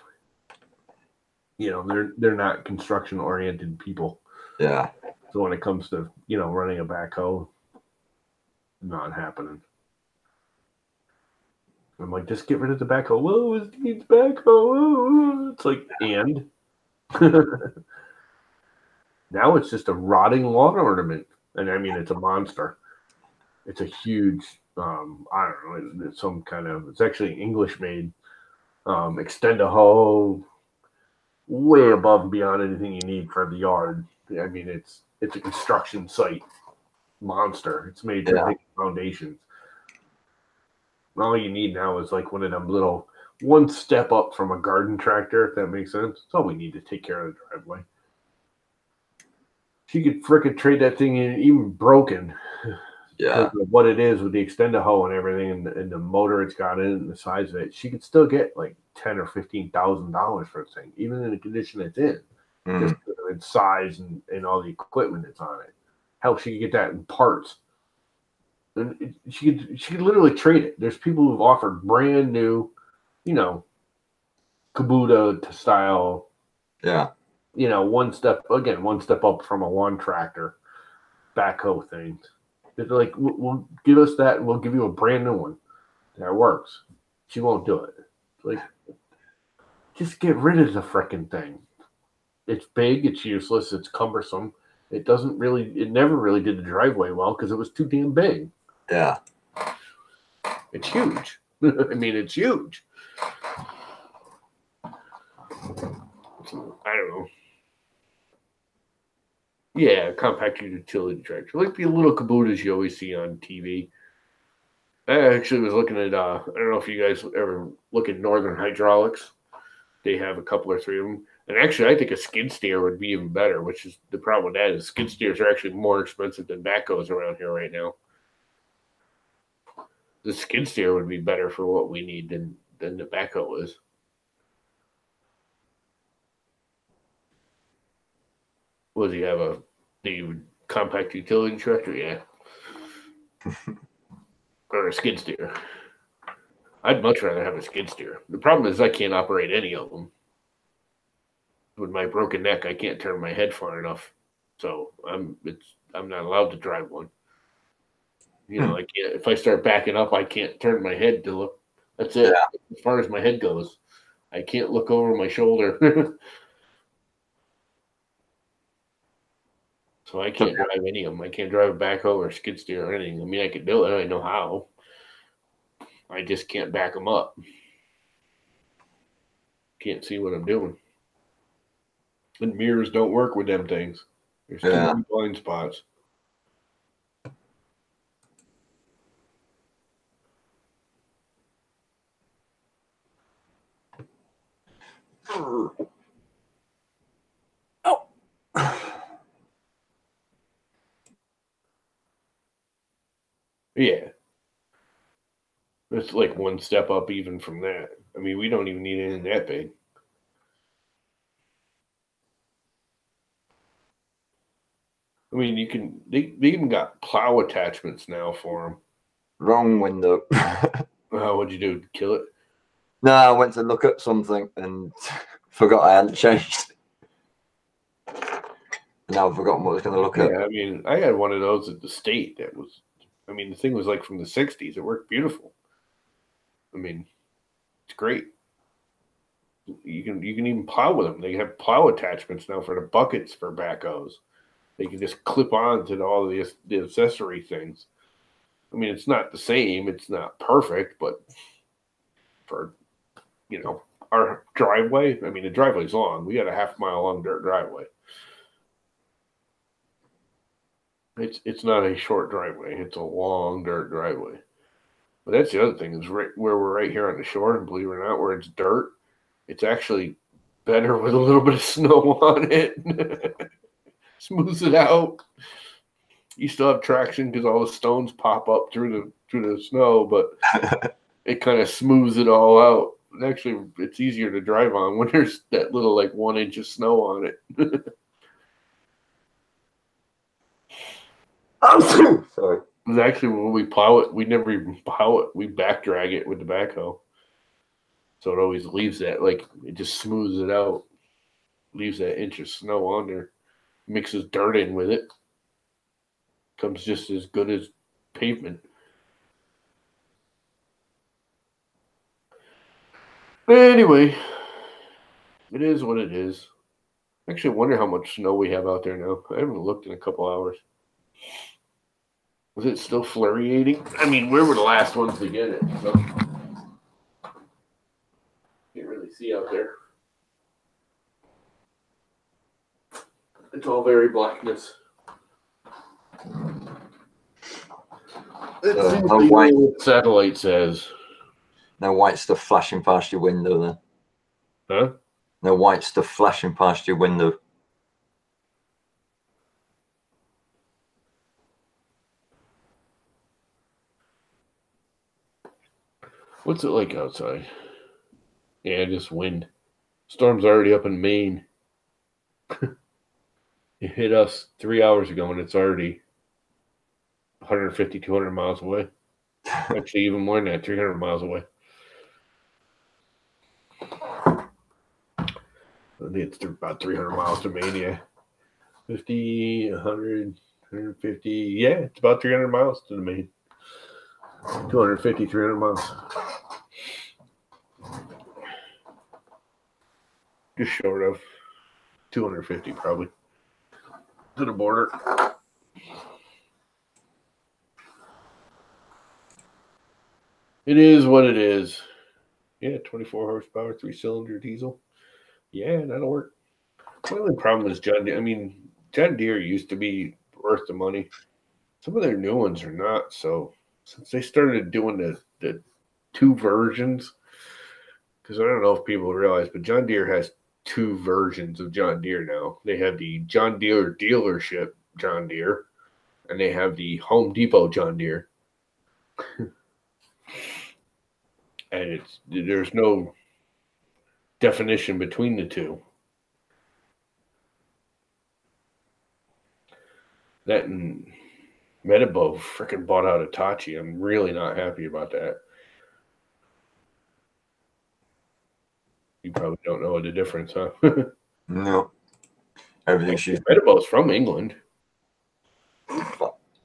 you know, they're not construction oriented people. Yeah. So when it comes to, you know, running a backhoe, not happening. I'm like, just get rid of the backhoe. Whoa, it needs backhoe. Whoa. It's like, and now it's just a rotting lawn ornament. And I mean, it's a monster. It's a huge, I don't know, it's some kind of, it's actually English made, extend a hoe, way above and beyond anything you need for the yard. I mean, it's a construction site monster. It's made for big foundations. All you need now is like one of them little one step up from a garden tractor, if that makes sense. That's all we need to take care of the driveway. She could frickin' trade that thing in even broken. Yeah. Because of what it is with the extender hoe and everything, and the motor it's got in it and the size of it, she could still get like $10,000 or $15,000 for the thing, even in the condition it's in, just because of its size and all the equipment that's on it. Hell, she could get that in parts. And she could literally trade it. There's people who've offered brand new, you know, Kubota style. Yeah. You know, one step up from a lawn tractor backhoe thing. They're like, we'll give us that and we'll give you a brand new one that works. She won't do it. It's like, just get rid of the frickin' thing. It's big, it's useless, it's cumbersome. It never really did the driveway well because it was too damn big. Yeah. It's huge. I mean, it's huge. I don't know. Yeah, compact utility tractor. Like the little Kubotas you always see on TV. I actually was looking at, I don't know if you guys ever look at Northern Hydraulics. They have a couple or three of them. And actually, I think a skid steer would be even better, which is the problem with that is skid steers are actually more expensive than backhoes around here right now. The skid steer would be better for what we need than the backhoe is. What does he have, the compact utility tractor? Yeah. Or a skid steer. I'd much rather have a skid steer. The problem is I can't operate any of them. With my broken neck, I can't turn my head far enough. So I'm not allowed to drive one. You know, I can't, if I start backing up, I can't turn my head to look. That's it. Yeah. As far as my head goes, I can't look over my shoulder. So I can't drive any of them. I can't drive a backhoe or a skid steer or anything. I mean, I could do it. I know how. I just can't back them up. Can't see what I'm doing. And mirrors don't work with them things. There's too many blind spots. Oh. Yeah. It's like one step up even from that. I mean, we don't even need anything that big. I mean, they even got plow attachments now for them. Wrong window. What'd you do? Kill it? No, I went to look at something and forgot I hadn't changed. Now I've forgotten what I was going to look at. Yeah, I mean, I had one of those at the state that was, I mean, the thing was like from the 60s. It worked beautiful. I mean, it's great. You can even plow with them. They have plow attachments now for the buckets for backhoes. They can just clip on to all the accessory things. I mean, it's not the same. It's not perfect, but for, you know, our driveway, I mean, the driveway's long. We got a half-mile long dirt driveway. It's not a short driveway. It's a long dirt driveway. But that's the other thing is right where we're right here on the shore, and believe it or not, where it's dirt, it's actually better with a little bit of snow on it. Smooths it out. You still have traction because all the stones pop up through the snow, but it kind of smooths it all out. And actually, it's easier to drive on when there's that little like 1 inch of snow on it. Oh, sorry. Actually, when we plow it, we never even plow it. We back drag it with the backhoe. So it always leaves that, like, it just smooths it out. leaves that inch of snow on there, mixes dirt in with it, comes just as good as pavement. But anyway, it is what it is. I actually wonder how much snow we have out there now. I haven't looked in a couple hours. Was it still flurrying? I mean, we were the last ones to get it, so can't really see out there. It's all very blackness. Let's see what the white. old satellite says. No white stuff flashing past your window then. Huh? No white stuff flashing past your window. What's it like outside? Yeah, just wind. Storm's already up in Maine. It hit us 3 hours ago and it's already 150, 200 miles away. Actually, even more than that, 300 miles away. I think it's about 300 miles to Maine, yeah. 50, 100, 150. Yeah, it's about 300 miles to the Maine. 250, 300 miles. Just short of 250, probably. To the border. It is what it is. Yeah, 24 horsepower, 3-cylinder diesel. Yeah, that'll work. My only problem is John Deere. I mean, John Deere used to be worth the money. Some of their new ones are not. So since they started doing the two versions, because I don't know if people realize, but John Deere has two versions of John Deere now. They have the John Deere dealership John Deere, and they have the Home Depot John Deere. And there's no definition between the two. That and Metabo freaking bought out Hitachi. I'm really not happy about that. You probably don't know the difference, huh? No. Everything she's. Metabo's from England.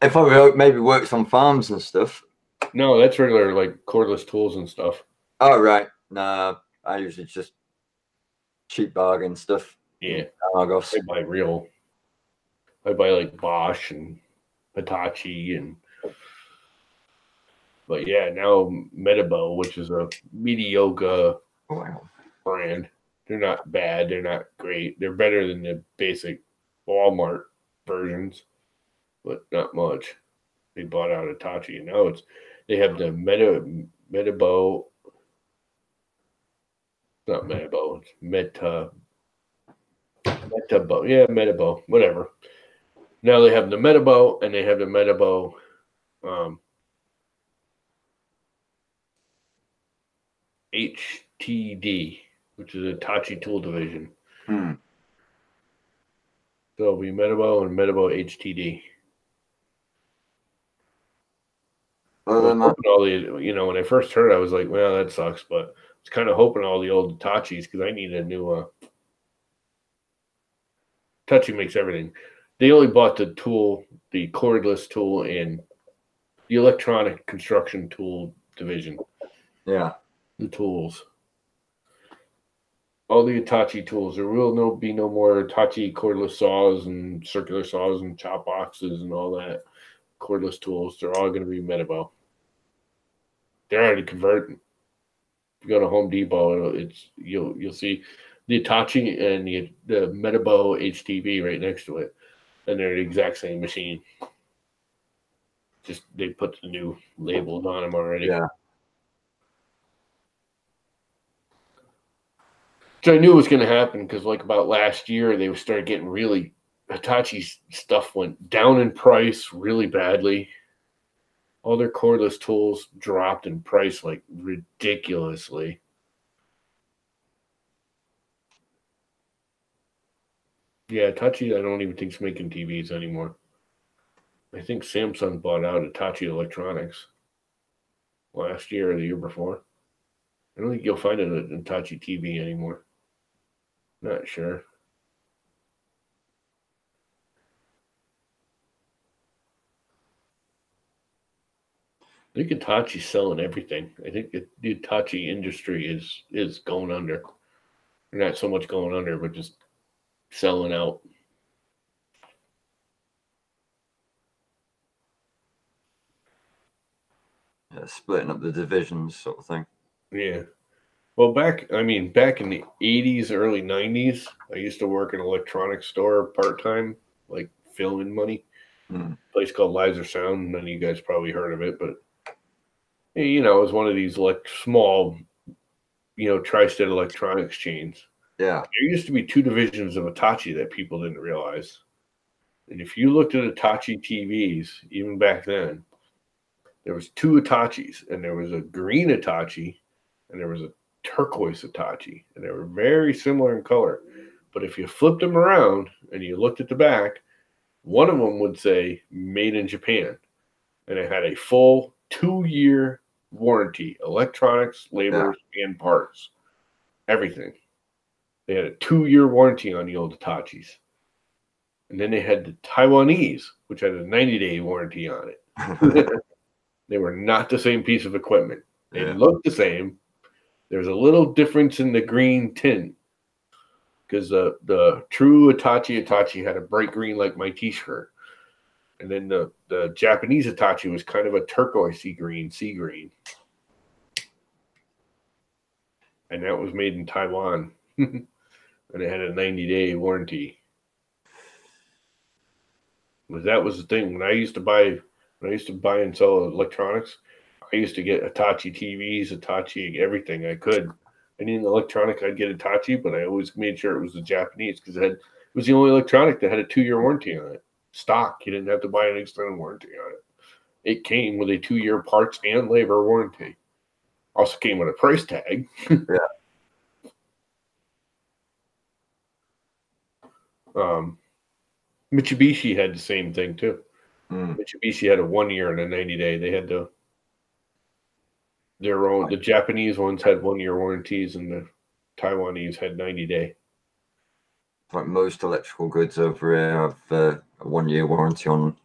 If I maybe works on farms and stuff. No, that's regular like cordless tools and stuff. Oh right. Nah, I usually just cheap bargain stuff. Yeah. Argos. I buy like Bosch and Hitachi but yeah, now Metabo, which is a mediocre brand. They're not bad. They're not great. They're better than the basic Walmart versions, but not much. They bought out Hitachi, and now they have the Metabo. Not Metabo. It's Metabo. Yeah, Metabo. Whatever. Now they have the Metabo, and they have the Metabo. HTD, which is a Hitachi tool division. So it'll be Metabo and Metabo HTD. When I first heard it, I was like, well, that sucks, but I was kind of hoping all the old Hitachis, because I need a new Hitachi makes everything. They only bought the tool, the cordless tool, and the electronic construction tool division. Yeah. The tools. All the Hitachi tools. There will be no more Hitachi cordless saws and circular saws and chop boxes and all that cordless tools. They're all going to be Metabo. They're already converting. If you go to Home Depot, you'll see the Hitachi and the Metabo HTV right next to it, and they're the exact same machine. Just they put the new labels on them already. Yeah. Which I knew was going to happen because, like, about last year, they started getting really Hitachi's stuff went down in price really badly. All their cordless tools dropped in price like ridiculously. Yeah, Hitachi, I don't even think is making TVs anymore. I think Samsung bought out Hitachi Electronics last year or the year before. I don't think you'll find a Hitachi TV anymore. Not sure. I think Hitachi's selling everything. I think the Hitachi industry is going under. They're not so much going under, but just selling out. Yeah, splitting up the divisions, sort of thing. Yeah. Well, back in the 80s, early 90s, I used to work in an electronics store part time, like filming money. Place called Lizer Sound. None of you guys probably heard of it, but it was one of these small, tri-state electronics chains. Yeah. There used to be two divisions of Hitachi that people didn't realize. And if you looked at Hitachi TVs, even back then, there was two Hitachis, and there was a green Hitachi, and there was a turquoise Hitachi, and they were very similar in color. But if you flipped them around and you looked at the back, one of them would say "Made in Japan," and it had a full 2-year warranty, electronics, labor, and parts, everything. They had a 2-year warranty on the old Hitachis. And then they had the Taiwanese, which had a 90-day warranty on it. They were not the same piece of equipment. They looked the same. There's a little difference in the green tint, because the true Hitachi had a bright green like my t-shirt. And then the Japanese Hitachi was kind of a turquoisey green, sea green. And that was made in Taiwan. And it had a 90-day warranty. That was the thing. When I used to buy and sell electronics, I used to get Hitachi TVs, Hitachi, everything I could. Any electronic, I'd get Hitachi, but I always made sure it was the Japanese, because it was the only electronic that had a 2-year warranty on it. Stock. You didn't have to buy an extended warranty on it. It came with a 2-year parts and labor warranty. Also came with a price tag. Mitsubishi had the same thing too. Mitsubishi had a 1-year and a 90-day. They had their own. The Japanese ones had 1-year warranties, and the Taiwanese had 90-day. Like most electrical goods over here have a 1-year warranty on them.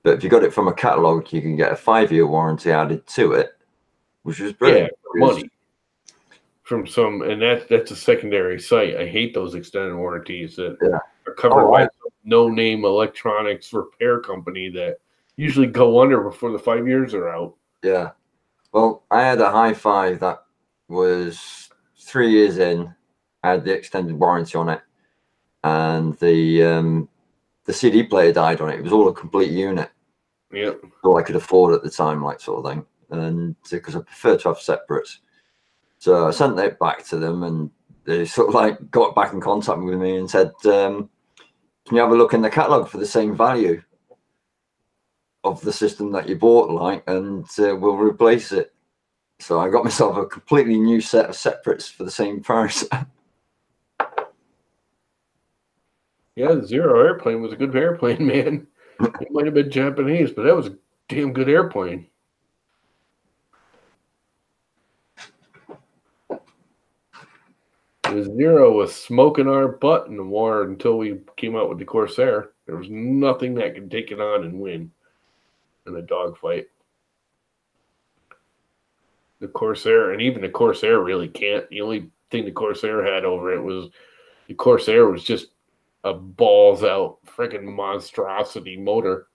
But if you got it from a catalog, you can get a 5-year warranty added to it, which is brilliant. Yeah, money from some, and that's a secondary site. I hate those extended warranties that are covered by no-name electronics repair company that usually go under before the 5 years are out. Yeah. Well, I had a hi-fi that was 3 years in. I had the extended warranty on it, and the CD player died on it. It was all a complete unit. Yeah. All I could afford at the time, like, sort of thing. And because I prefer to have separates. So I sent it back to them, and they sort of like got back in contact with me and said, can you have a look in the catalog for the same value of the system that you bought, like, and we'll replace it. So I got myself a completely new set of separates for the same price. Yeah, the Zero airplane was a good airplane, man. It might have been Japanese, but that was a damn good airplane. The Zero was smoking our butt in the war until we came out with the Corsair. There was nothing that could take it on and win in a dogfight. The Corsair, and even the Corsair really can't. The only thing the Corsair had over it was the Corsair was just a balls out freaking monstrosity motor.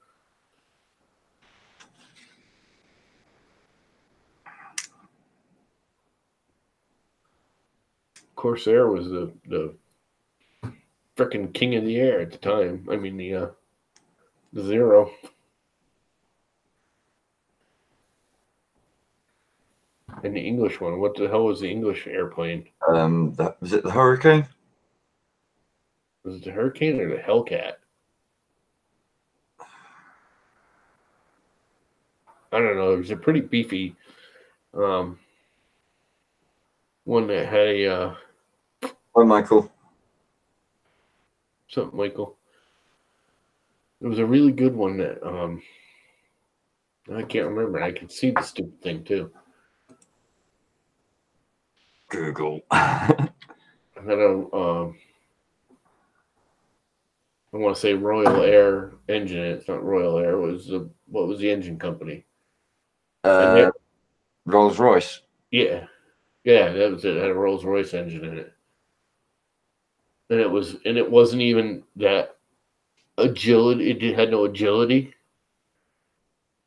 Corsair was the freaking king of the air at the time. I mean the Zero. And the English one. What the hell was the English airplane? Was it the Hurricane? Was it the Hurricane or the Hellcat? I don't know. It was a pretty beefy one that had a Oh, Michael. something, Michael. It was a really good one that I can't remember. I can see the stupid thing too. Google. I don't I want to say Royal Air engine. It's not Royal Air. It was what was the engine company? And Uh, Rolls Royce. yeah, that was it. It had a Rolls Royce engine in it, and it wasn't even that agility. Had no agility.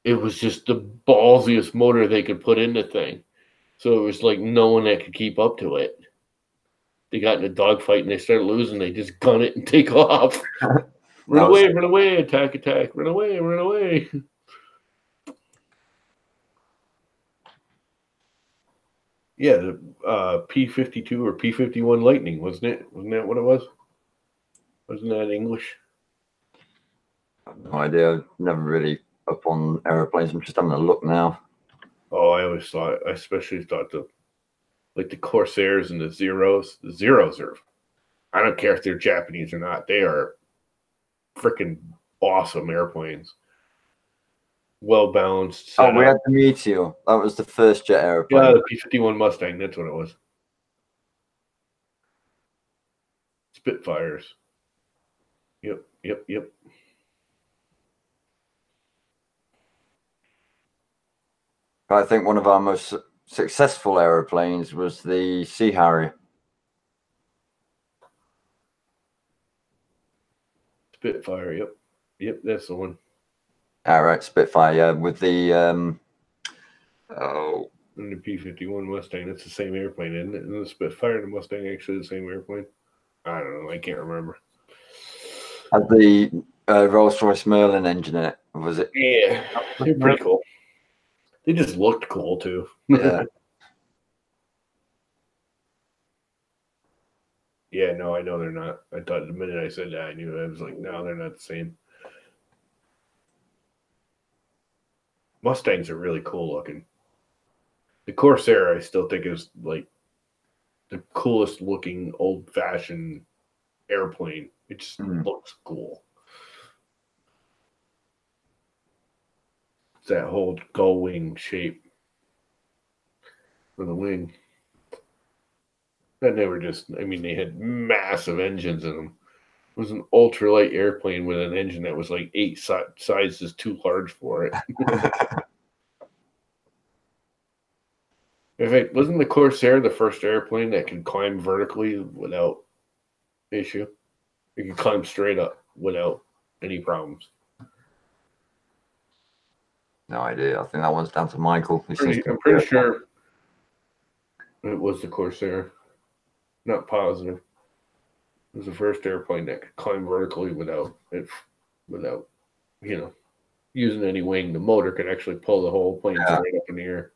It was just the ballsiest motor they could put in the thing. So it was like no one that could keep up to it. They got in a dogfight and they started losing. They just gun it and take off. Run away, attack, run away, run away. Yeah, the P-52 or P-51 Lightning, wasn't it? Wasn't that what it was? Wasn't that English? I have no idea. I've never really up on aeroplanes. I'm just having a look now. Oh, I especially thought the Corsairs and the Zeros. The Zeros are, I don't care if they're Japanese or not, they are freaking awesome airplanes. Well balanced. Oh, we had the Meteor. That was the first jet aeroplane. Yeah, the P-51 Mustang. That's what it was. Spitfires. Yep. I think one of our most successful aeroplanes was the Sea Harrier. Spitfire. Yep. That's the one. All right, Spitfire. Yeah, with the And the P-51 Mustang. That's the same airplane, isn't it? And the Spitfire and the Mustang actually the same airplane. I don't know. I can't remember. had the Rolls-Royce Merlin engine in it. Was it? Yeah, they're pretty cool. They just looked cool too. Yeah. Yeah, no, I know they're not. I thought the minute I said that, I knew. I was like, no, they're not the same. Mustangs are really cool looking. The Corsair, I still think, is like the coolest looking old fashioned airplane. It just looks cool. It's that whole gull wing shape for the wing. And they were just, I mean, they had massive engines in them. It was an ultralight airplane with an engine that was like 8 sizes too large for it. In fact, wasn't the Corsair the first airplane that could climb vertically without issue? It could climb straight up without any problems. No idea. I think that one's down to Michael. I'm pretty sure it was the Corsair. Not positive. It was the first airplane that could climb vertically without using any wing. The motor could actually pull the whole plane straight up in the air.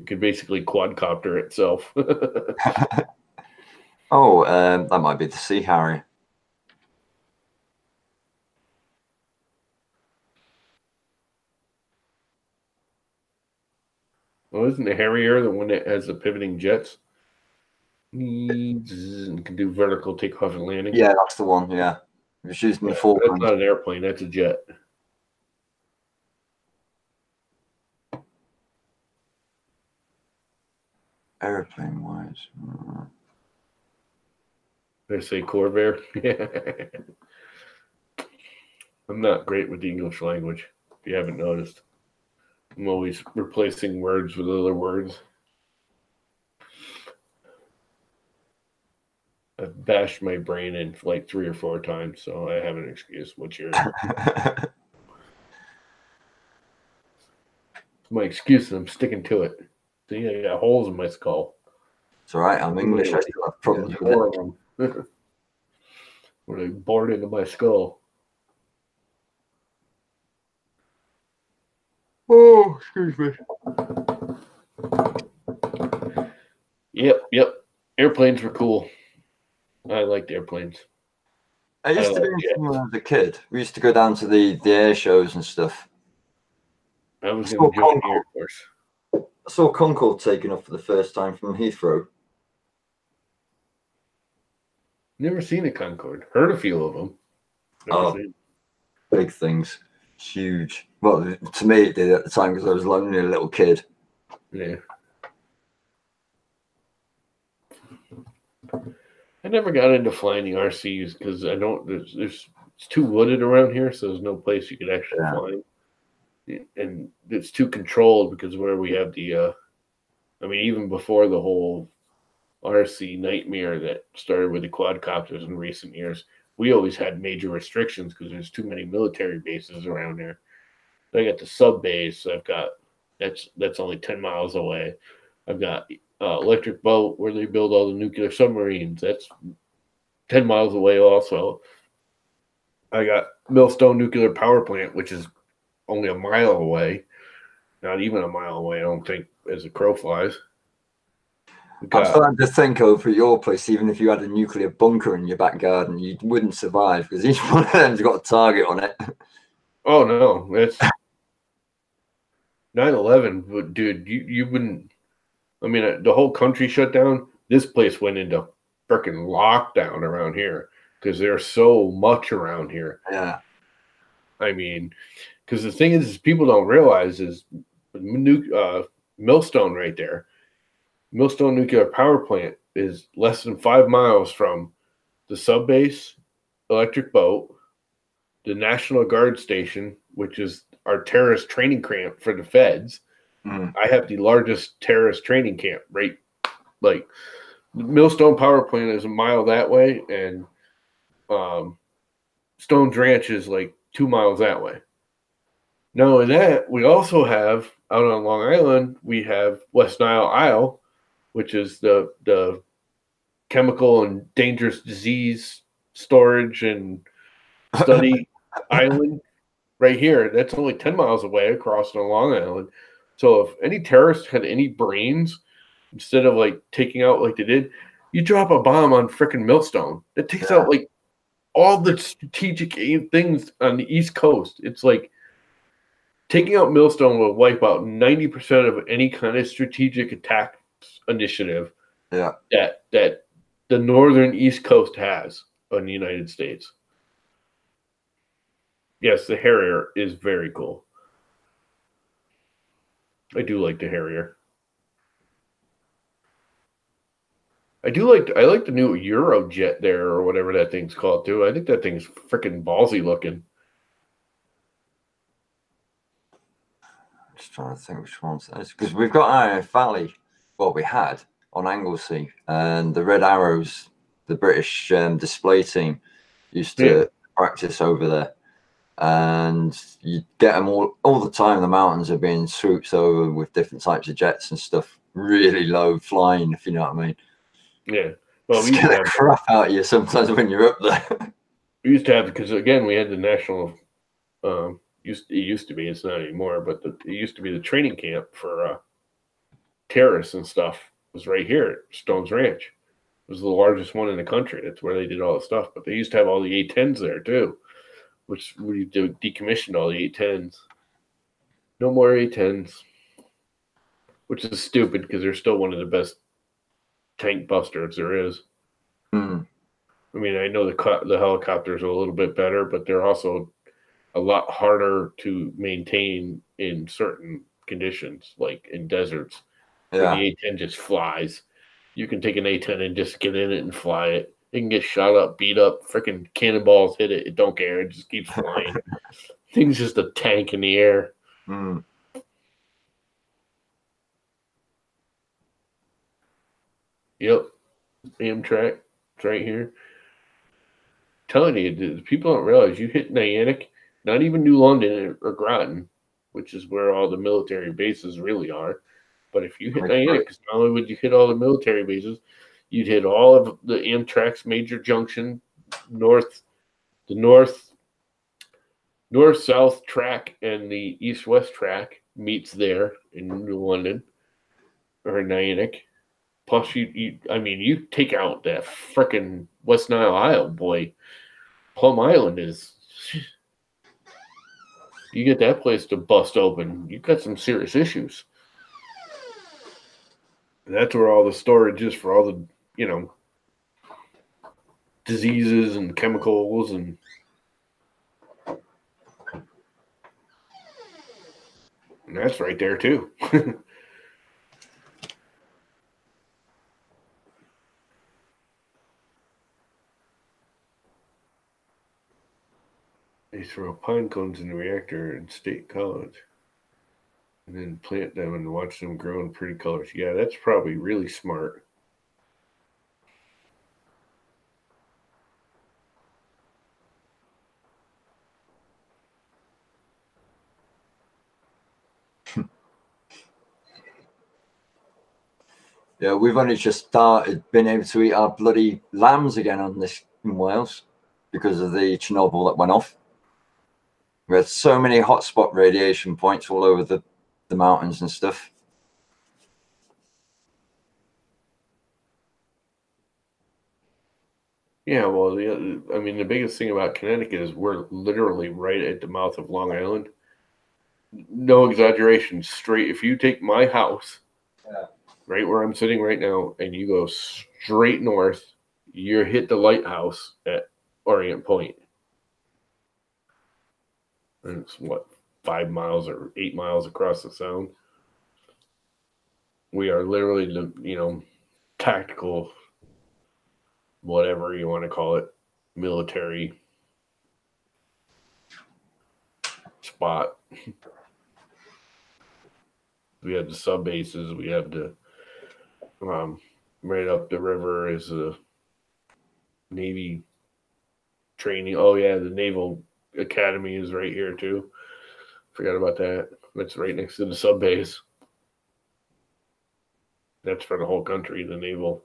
It could basically quadcopter itself. Oh, that might be the Sea Harrier. Well, isn't the Harrier the one that has the pivoting jets? And can do vertical takeoff and landing. Yeah, that's the one. Yeah, it was used in the That's Falklands. not an airplane. That's a jet. Airplane wise, Did I say Corvair? I'm not great with the English language, if you haven't noticed. I'm always replacing words with other words. I've bashed my brain in like 3 or 4 times, so I have an excuse. What's yours? My excuse, and I'm sticking to it. See, I got holes in my skull. It's all right. I'm English. I still have problems with 4 it. of them. Where they bored into my skull. Oh, excuse me. Yep. Airplanes were cool. I liked airplanes. I used to be when I was a kid. We used to go down to the air shows and stuff. I was going to join the Air Force. I saw Concorde taken off for the first time from Heathrow. Never seen a Concorde. Heard a few of them. Never seen. Big things. Huge. Well, to me it did at the time because I was only a little kid. Yeah. I never got into flying the RCs because I don't. It's too wooded around here, so there's no place you could actually Yeah. fly, and it's too controlled because where we have the. I mean, even before the whole RC nightmare that started with the quadcopters in recent years, we always had major restrictions because there's too many military bases around there. I got the sub base. I've got that's only 10 miles away. I've got Electric Boat where they build all the nuclear submarines. That's 10 miles away. Also, I got Millstone Nuclear Power Plant, which is only a mile away. Not even a mile away, I don't think, as a crow flies. I'm starting to think over your place, even if you had a nuclear bunker in your back garden, you wouldn't survive because each one of them's got a target on it. Oh no, that's 9/11. Dude, you wouldn't. I mean, the whole country shut down. This place went into freaking lockdown around here because there's so much around here. Yeah. I mean, because the thing is people don't realize is Millstone right there. Millstone Nuclear Power Plant is less than 5 miles from the sub base, Electric Boat, the National Guard Station, which is our terrorist training camp for the feds. I have the largest terrorist training camp, right? Like Millstone Power Plant is a mile that way, and Stone's Ranch is like 2 miles that way. Now, in that, we also have out on Long Island, we have West Nile Isle, which is the chemical and dangerous disease storage and study island right here. That's only 10 miles away across the Long Island. So if any terrorist had any brains, instead of like taking out like they did, you drop a bomb on frickin' Millstone. That takes out like all the strategic things on the East Coast. It's like taking out Millstone will wipe out 90% of any kind of strategic attack initiative that the northern East Coast has on the United States. Yes, the Harrier is very cool. I do like the Harrier. I like the new Eurojet there or whatever that thing's called too. I think that thing's freaking ballsy looking. Just trying to think which ones that is because we've got IF Valley. Well, we had on Anglesey, and the Red Arrows, the British display team, used to practice over there. And you get them all the time. The mountains are being swooped over with different types of jets and stuff, really low flying, if you know what I mean. Yeah. Well, we get the crap out of you sometimes when you're up there. We used to have, because again, we had the national, it used to be, it's not anymore, but it used to be the training camp for terrorists and stuff was right here at Stone's Ranch. It was the largest one in the country. That's where they did all the stuff. But they used to have all the A-10s there too, which we decommissioned all the A-10s. No more A-10s, which is stupid because they're still one of the best tank busters there is. I mean, I know the helicopters are a little bit better, but they're also a lot harder to maintain in certain conditions, like in deserts. Yeah. The A-10 just flies. You can take an A-10 and just get in it and fly it. It can get shot up, beat up, freaking cannonballs hit it. It don't care. It just keeps flying. Thing's just a tank in the air. Yep. Amtrak. It's right here. Telling you, people don't realize you hit Niantic, not even New London or Groton, which is where all the military bases really are. But if you hit Niantic, because not only would you hit all the military bases, you'd hit all of the Amtrak's major junction, the north-south track and the east-west track meets there in New London or Niantic. Plus, you take out that frickin' West Nile Isle, boy. Plum Island is. You get that place to bust open, you've got some serious issues. And that's where all the storage is for all the, diseases and chemicals and. And that's right there too. They throw pine cones in the reactor in State College and then plant them and watch them grow in pretty colors. Yeah, that's probably really smart. Yeah, we've only just started being able to eat our bloody lambs again on this in Wales because of the Chernobyl that went off. We had so many hotspot radiation points all over the mountains and stuff. Yeah, well, I mean, the biggest thing about Connecticut is we're literally right at the mouth of Long Island. No exaggeration. Straight, if you take my house, right where I'm sitting right now, and you go straight north, you hit the lighthouse at Orient Point. And it's what, 5 miles or 8 miles across the sound. We are literally the, tactical, whatever you want to call it, military spot. We have the sub bases. We have the right up the river is a Navy training. Oh yeah, the Naval Academy is right here too. Forgot about that. That's right next to the sub base. That's for the whole country. The Naval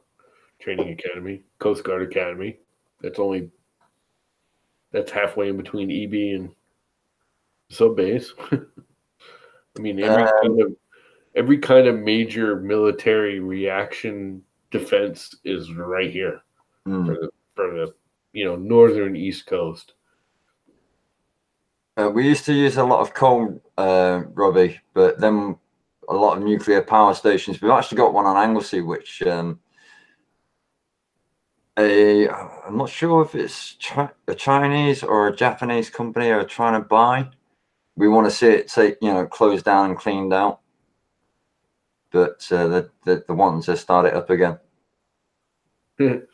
Training Academy, Coast Guard Academy. That's halfway in between EB and sub base. I mean, every kind of major military reaction defense is right here for the northern East Coast. We used to use a lot of coal, Robbie, but then a lot of nuclear power stations. We've actually got one on Anglesey, which I'm not sure if it's a Chinese or a Japanese company are trying to buy. We want to see it closed down and cleaned out. But the ones that start it up again. Do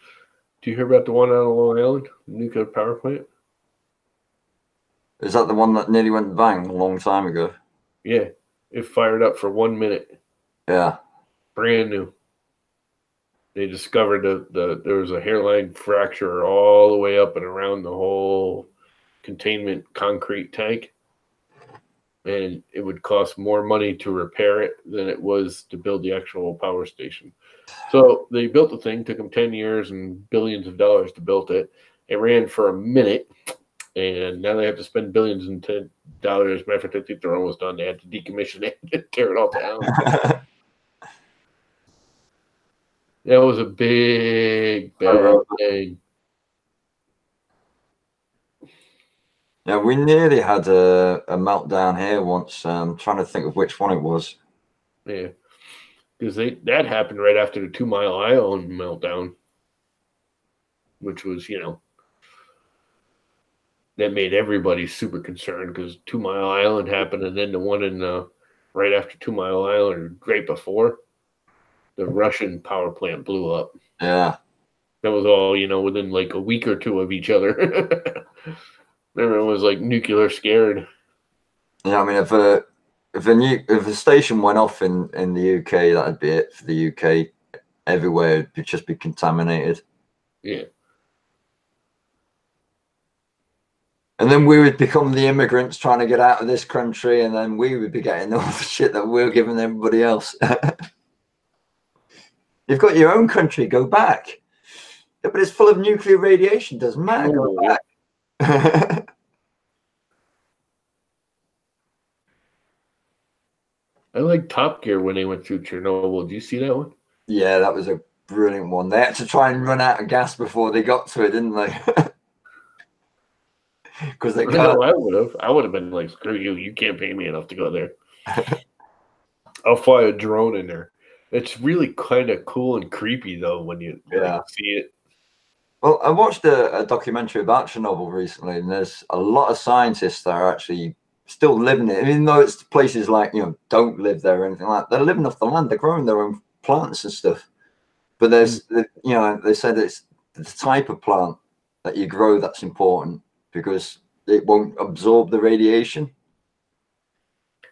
you hear about the one out on Long Island, nuclear power plant? Is that the one that nearly went bang a long time ago? Yeah, it fired up for 1 minute. Yeah, brand new. They discovered there was a hairline fracture all the way up and around the whole containment concrete tank. And it would cost more money to repair it than it was to build the actual power station. So they built the thing, took them 10 years and billions of dollars to build it. It ran for a minute, and now they have to spend billions and $10. Matter of fact, I think they're almost done. They had to decommission it and tear it all down. That was a big, bad thing. Yeah, we nearly had a meltdown here once. I'm trying to think of which one it was. Yeah, because that happened right after the 2 Mile Island meltdown, which was, that made everybody super concerned because 2 Mile Island happened, and then the one in right after 2 Mile Island, or right before, the Russian power plant blew up. Yeah, that was all within like a week or two of each other. Everyone was like nuclear scared. Yeah, I mean, if a station went off in the UK, that'd be it for the UK. Everywhere would just be contaminated. Yeah. And then we would become the immigrants trying to get out of this country, and then we would be getting all the shit that we're giving everybody else. You've got your own country, go back. Yeah, but it's full of nuclear radiation, doesn't matter, go back. I like Top Gear when they went through Chernobyl. Did you see that one? Yeah, that was a brilliant one. They had to try and run out of gas before they got to it, didn't they? Because they can't. No, I would have been like, screw you. You can't pay me enough to go there. I'll fly a drone in there. It's really kind of cool and creepy though when you see it. Well, I watched a documentary about Chernobyl recently, and there's a lot of scientists that are actually still living it, even though it's places like don't live there or anything like that. They're living off the land. They're growing their own plants and stuff. But there's they said it's the type of plant that you grow that's important, because it won't absorb the radiation.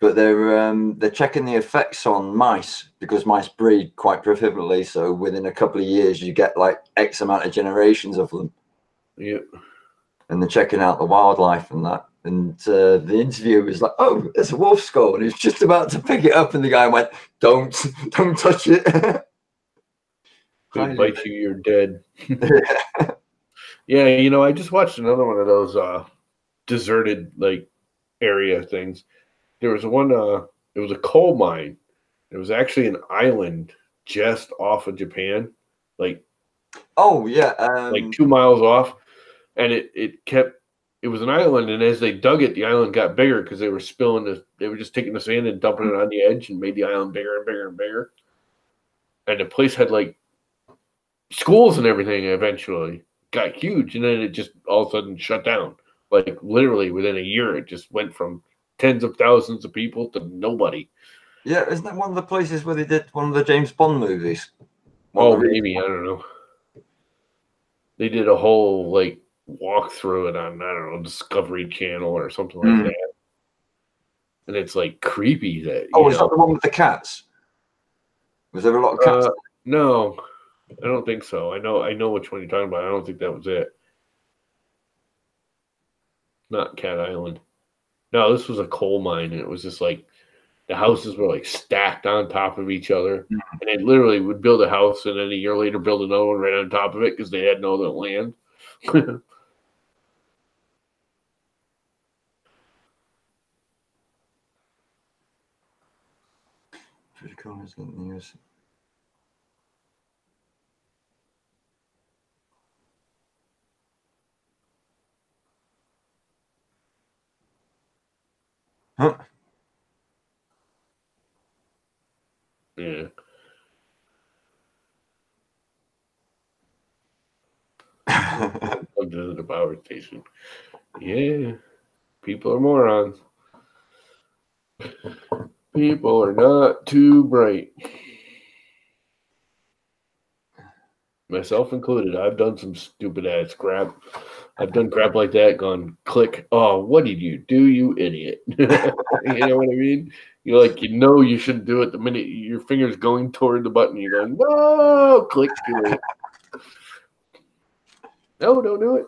But they're checking the effects on mice because mice breed quite profitably. So within a couple of years, you get like X amount of generations of them. Yeah. And they're checking out the wildlife and that. And the interviewer was like, "Oh, it's a wolf skull," and he was just about to pick it up, and the guy went, "Don't touch it." If it bites you, you're dead. Yeah, you know, I just watched another one of those deserted like area things. There was one. It was a coal mine. It was actually an island just off of Japan, like Oh yeah, 2 miles off, and it was an island, and as they dug it, the island got bigger because they were they were just taking the sand and dumping it on the edge and made the island bigger and bigger and bigger. And the place had like schools and everything. Eventually got huge, and then it just all of a sudden shut down. Like literally within a year, it just went from tens of thousands of people to nobody. Yeah, isn't that one of the places where they did one of the James Bond movies? Oh, maybe, I don't know. They did a whole like walk through it on, I don't know, Discovery Channel or something like that. And it's like creepy that. Oh, is that the one with the cats? Was there a lot of cats? No, I don't think so. I know which one you're talking about. I don't think that was it. Not Cat Island. No, this was a coal mine, and it was just like the houses were like stacked on top of each other, and they literally would build a house and then a year later build another one right on top of it because they had no other land. Pretty cool, isn't it? News. Huh? Yeah. Plugged into the power station. Yeah. People are morons. People are not too bright. Myself included. I've done some stupid ass crap. I've done crap like that, gone click. Oh, what did you do, you idiot? You know what I mean? You're like, you shouldn't do it the minute your finger's going toward the button. You're going, no, click too late. No, don't do it.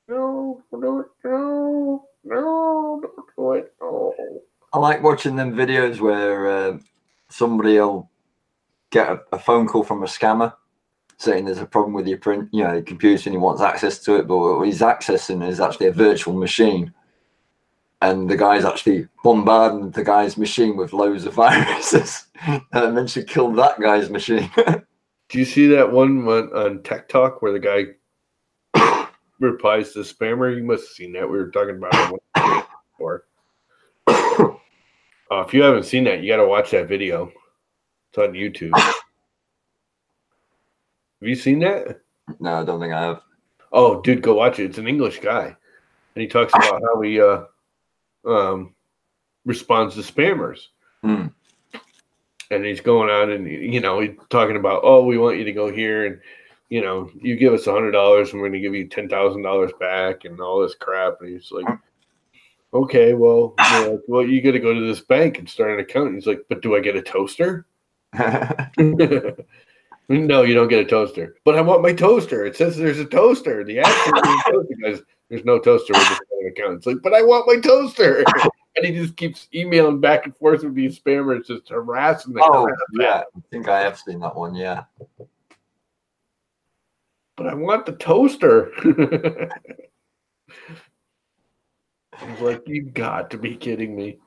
No, don't do it. No, don't do it. No. I like watching them videos where somebody will get a phone call from a scammer saying there's a problem with your your computer and he wants access to it, but what he's accessing is actually a virtual machine. And the guy's actually bombarding the guy's machine with loads of viruses and eventually killed that guy's machine. Do you see that one on Tech Talk where the guy replies to the spammer? You must have seen that. We were talking about it before. If you haven't seen that, you got to watch that video. It's on YouTube. Have you seen that? No, I don't think I have. Oh, dude, go watch it. It's an English guy, and he talks about how he responds to spammers. And he's going on and he's talking about, oh, we want you to go here and you give us $100 and we're going to give you $10,000 back and all this crap. And he's like, okay, well, you got to go to this bank and start an account. And he's like, but do I get a toaster? No, you don't get a toaster. But I want my toaster. It says there's a toaster. The app says there's no toaster with this account. It's like, but I want my toaster. And he just keeps emailing back and forth with these spammers, just harassing them. Oh, yeah. I think I have seen that one, yeah. But I want the toaster. I was like, you got to be kidding me.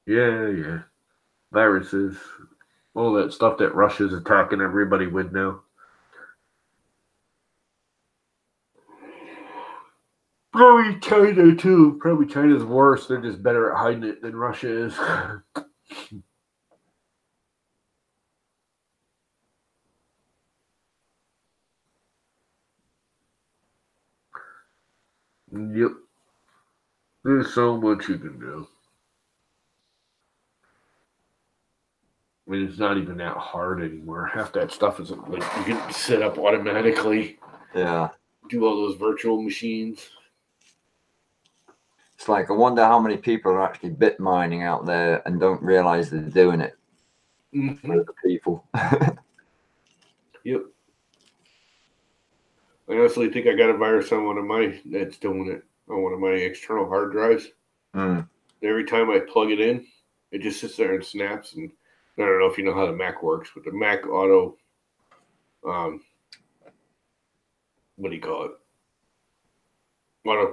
Yeah. Viruses. All that stuff that Russia's attacking everybody with now. Probably China, too. Probably China's worse. They're just better at hiding it than Russia is. Yep. There's so much you can do. I mean, it's not even that hard anymore. Half that stuff isn't like you can set up automatically, Yeah. do all those virtual machines. It's like, I wonder how many people are actually bit mining out there and don't realize they're doing it Mm-hmm. for the people. Yep. I honestly think I got a virus on one of my that's doing it on one of my external hard drives. Mm. Every time I plug it in, it just sits there and snaps. And I don't know if you know how the Mac works, but the Mac auto, what do you call it? Auto,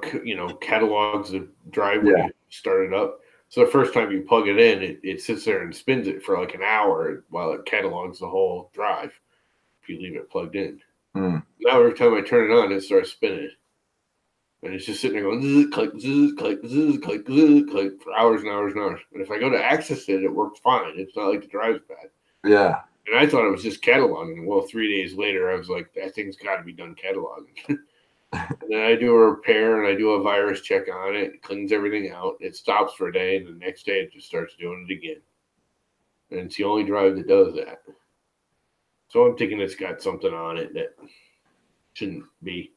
catalogs the drive when you start it up. So the first time you plug it in, it sits there and spins it for like an hour while it catalogs the whole drive. If you leave it plugged in. Mm. Now every time I turn it on, it starts spinning. And it's just sitting there going zzz, click, zzz, click, zzz, click, zzz, click for hours and hours and hours. And if I go to access it, it works fine. It's not like the drive's bad. Yeah. And I thought it was just cataloging. Well, 3 days later, I was like, that thing's got to be done cataloging. And then I do a repair and I do a virus check on it. It cleans everything out. It stops for a day, and the next day it just starts doing it again. And it's the only drive that does that. So I'm thinking it's got something on it that shouldn't be.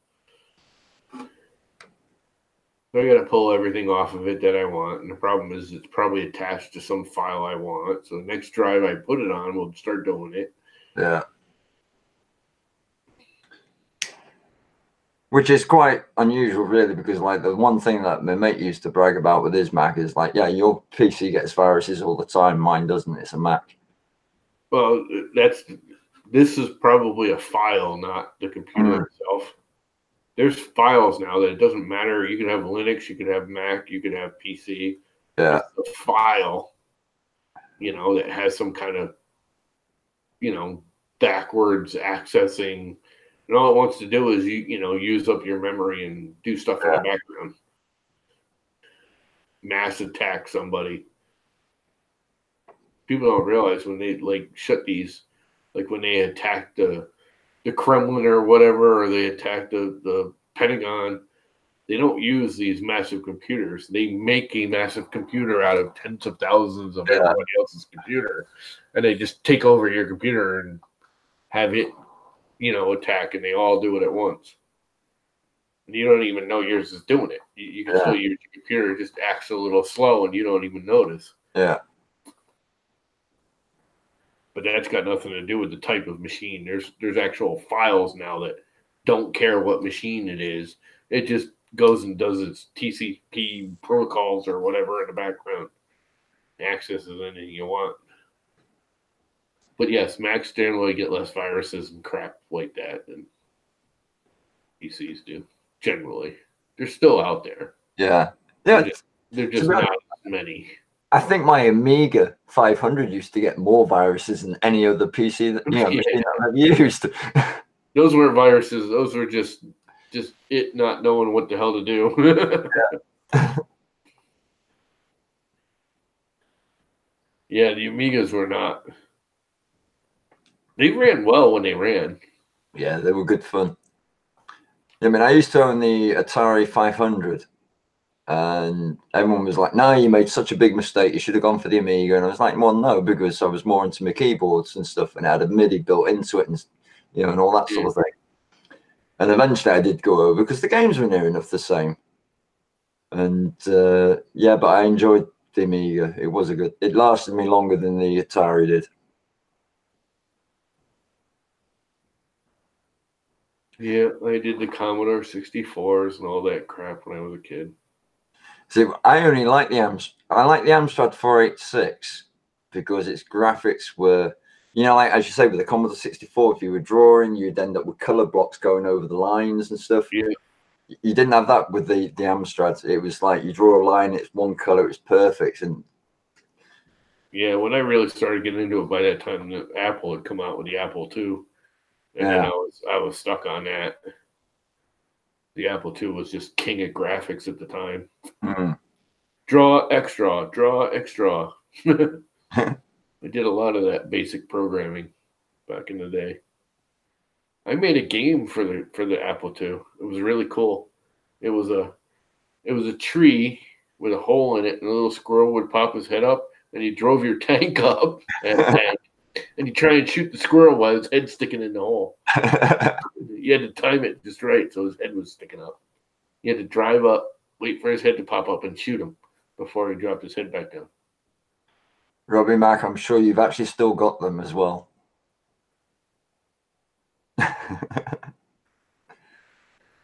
So I got to pull everything off of it that I want. And the problem is it's probably attached to some file I want. So the next drive I put it on will start doing it. Yeah. Which is quite unusual, really, because like the one thing that my mate used to brag about with his Mac is like, yeah, your PC gets viruses all the time. Mine doesn't. It's a Mac. Well, this is probably a file, not the computer itself. There's files now that it doesn't matter. You can have Linux, you could have Mac, you could have PC. Yeah. It's a file, that has some kind of, backwards accessing. And all it wants to do is, use up your memory and do stuff in the background. Mass attack somebody. People don't realize when they, shut these, when they attack the Kremlin or whatever, or they attack the Pentagon, they don't use these massive computers. They make a massive computer out of tens of thousands of everybody else's computer, and they just take over your computer and have it, attack, and they all do it at once. And you don't even know yours is doing it. You can still use your computer, it just acts a little slow, and you don't even notice. Yeah. But that's got nothing to do with the type of machine. There's actual files now that don't care what machine it is. It just goes and does its TCP protocols or whatever in the background. Accesses anything you want. But yes, Macs generally get less viruses and crap like that than PCs do. Generally. They're still out there. Yeah. Yeah. They're just not as many. I think my Amiga 500 used to get more viruses than any other PC that machine that I've used. Those weren't viruses. Those were just it not knowing what the hell to do. Yeah, the Amigas were not. They ran well when they ran. Yeah, they were good fun. I mean, I used to own the Atari 500. And everyone was like, no, you made such a big mistake. You should have gone for the Amiga. And I was like, well, no, because I was more into my keyboards and stuff, and it had a MIDI built into it and, and all that sort of thing. And eventually I did go over because the games were near enough the same. And but I enjoyed the Amiga. It lasted me longer than the Atari did. Yeah, I did the Commodore 64s and all that crap when I was a kid. See, I only like the Amstrad 486 because its graphics were, like as you say with the Commodore 64, if you were drawing, you'd end up with color blocks going over the lines and stuff. Yeah. You didn't have that with the Amstrad. It was like you draw a line, it's one color, it's perfect. And yeah, when I really started getting into it, by that time, the Apple had come out with the Apple II, and then I was stuck on that. The Apple II was just king of graphics at the time. Draw extra. I did a lot of that basic programming back in the day. I made a game for the Apple II. It was really cool. It was a tree with a hole in it, and a little squirrel would pop his head up, and he drove your tank up, and you try and shoot the squirrel while his head's sticking in the hole. You had to time it just right so his head was sticking up. You had to drive up, wait for his head to pop up, and shoot him before he dropped his head back down. Robbie Mac, I'm sure you've actually still got them as well.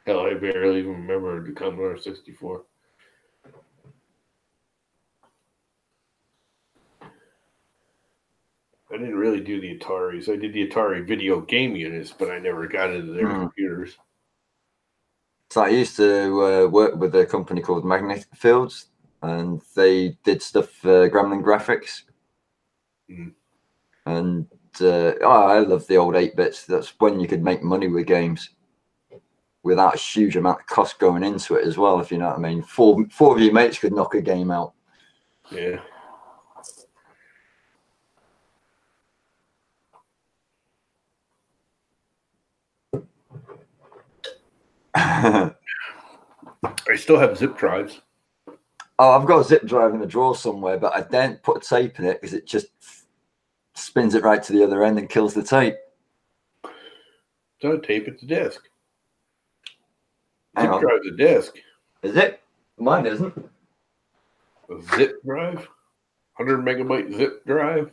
Hell, I barely even remember the Commodore 64. I didn't really do the Ataris. I did the Atari video game units, but I never got into their computers. So I used to work with a company called Magnetic Fields, and they did stuff for Gremlin Graphics. And I love the old 8-bits. That's when you could make money with games without a huge amount of cost going into it as well, if you know what I mean. Four of your mates could knock a game out. Yeah. I still have zip drives. Oh, I've got a zip drive in the drawer somewhere, but I don't put a tape in it because it just spins it right to the other end and kills the tape. It's not a tape, it's a disc. Hang Zip on. drive's a disc. Is it? Mine isn't. A zip drive? 100 megabyte zip drive?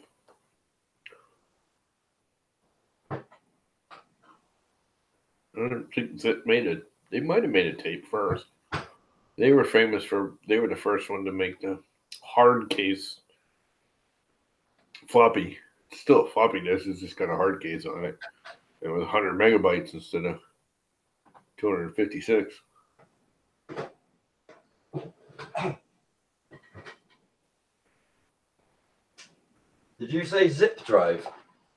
I don't think Zip made it. They might have made a tape first. They were famous for, they were the first one to make the hard case floppy. It's still a floppy disk, it's just got a hard case on it. It was 100 megabytes instead of 256. Did you say zip drive?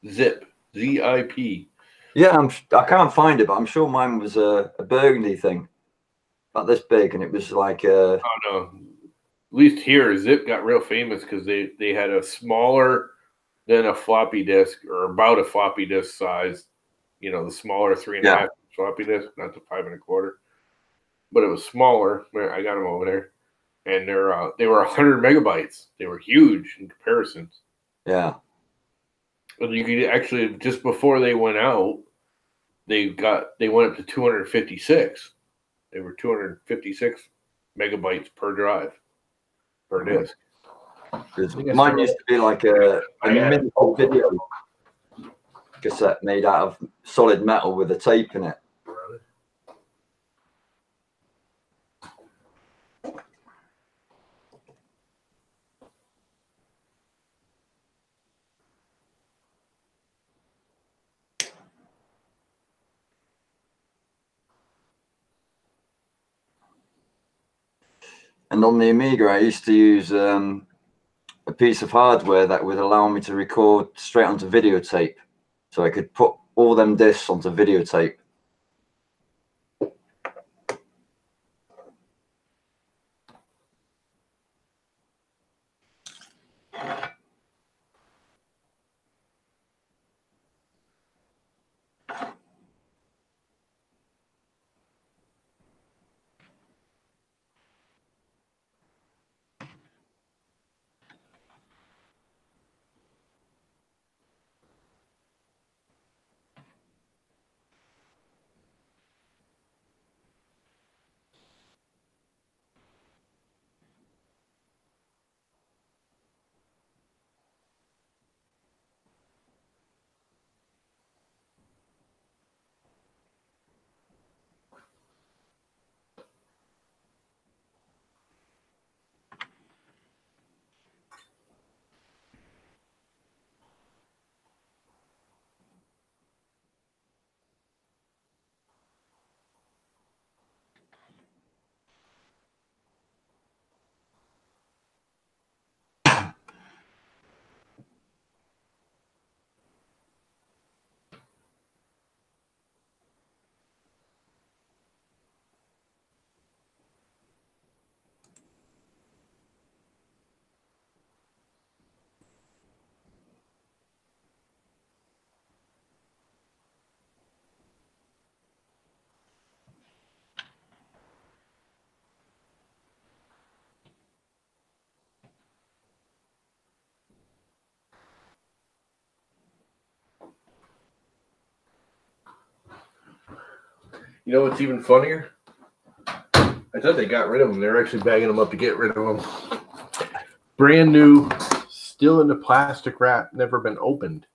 Zip. Z-I-P. Yeah, I can't find it, but I'm sure mine was a burgundy thing. About this big, and it was like Oh no. At least here, Zip got real famous because they had a smaller than a floppy disk, or about a floppy disk size. You know, the smaller 3.5 floppy disk, not the 5 1/4. But it was smaller. I got them over there, and they were 100 megabytes. They were huge in comparison. Yeah. But you could actually, just before they went out, they went up to 256. They were 256 megabytes per drive, per disk. Mine used to be like a mini video cassette made out of solid metal with a tape in it. And on the Amiga, I used to use a piece of hardware that would allow me to record straight onto videotape. So I could put all them discs onto videotape. You know what's even funnier? I thought they got rid of them. They're actually bagging them up to get rid of them. Brand new, still in the plastic wrap, never been opened.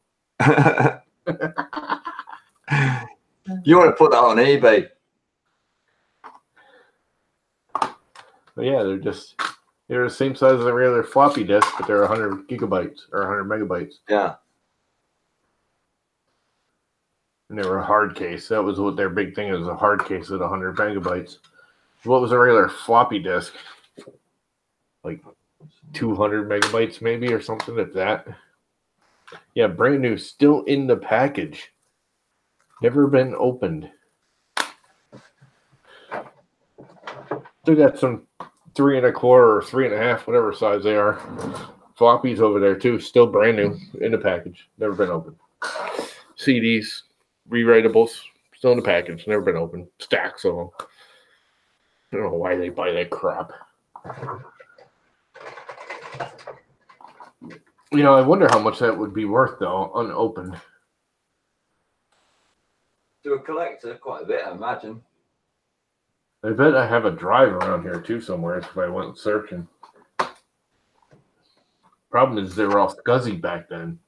You want to put that on eBay? But yeah, they're the same size as a regular floppy disk, but they're 100 gigabytes or 100 megabytes. Yeah. And they were a hard case. That was what their big thing is, a hard case at 100 megabytes. What was a regular floppy disk? Like 200 megabytes maybe or something like that. Yeah, brand new, still in the package. Never been opened. Still got some 3 1/4 or 3 1/2, whatever size they are. Floppies over there too, still brand new in the package. Never been opened. CDs, rewritables, still in the package. Never been opened. Stacks of them. I don't know why they buy that crap. You know, I wonder how much that would be worth though, unopened. To a collector, quite a bit, I imagine. I bet I have a drive around here too somewhere if I went searching. Problem is they were all scuzzy back then.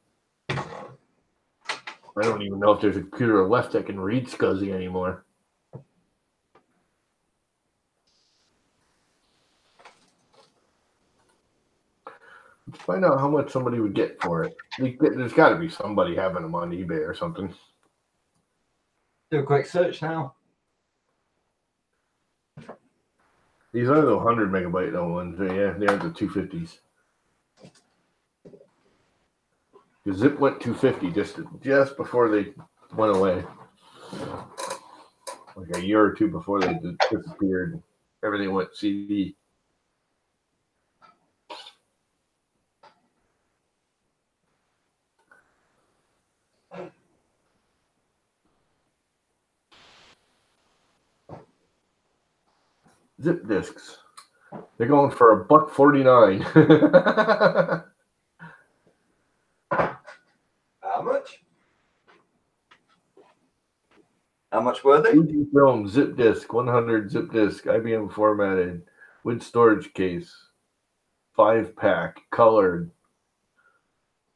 I don't even know if there's a computer left that can read scuzzy anymore. Let's find out how much somebody would get for it. There's got to be somebody having them on eBay or something. Do a quick search now. These are the 100 megabyte ones. Yeah, they are the 250s. The Zip went 250 just before they went away. Like a year or two before they disappeared. Everything went CD. Zip discs. They're going for $1.49. How much? How much were they? Fujifilm zip disk, 100 zip disk, IBM formatted, with storage case, 5-pack, colored,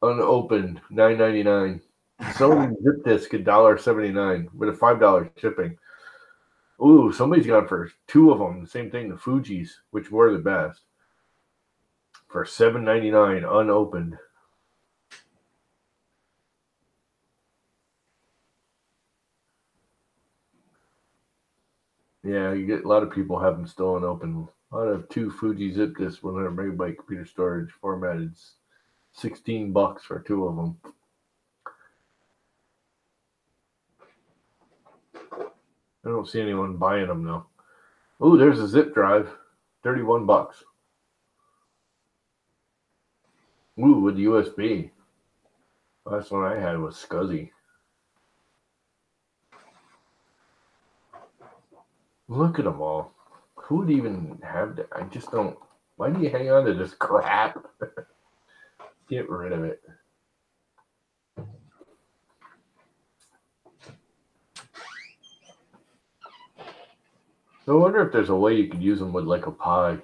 unopened, $9.99. Sony zip disk, $1.79 with a $5 shipping. Ooh, somebody's gone for 2 of them. The same thing, the Fujis, which were the best, for $7.99 unopened. Yeah, you get a lot of people have them still unopened. A lot of 2 Fuji zip disks, 100 megabyte computer storage, formatted, $16 for 2 of them. I don't see anyone buying them though. Ooh, there's a zip drive, $31. Ooh, with USB. Last one I had was scuzzy. Look at them all. Who would even have that? I just don't. Why do you hang on to this crap? Get rid of it. I wonder if there's a way you could use them with like a Pi.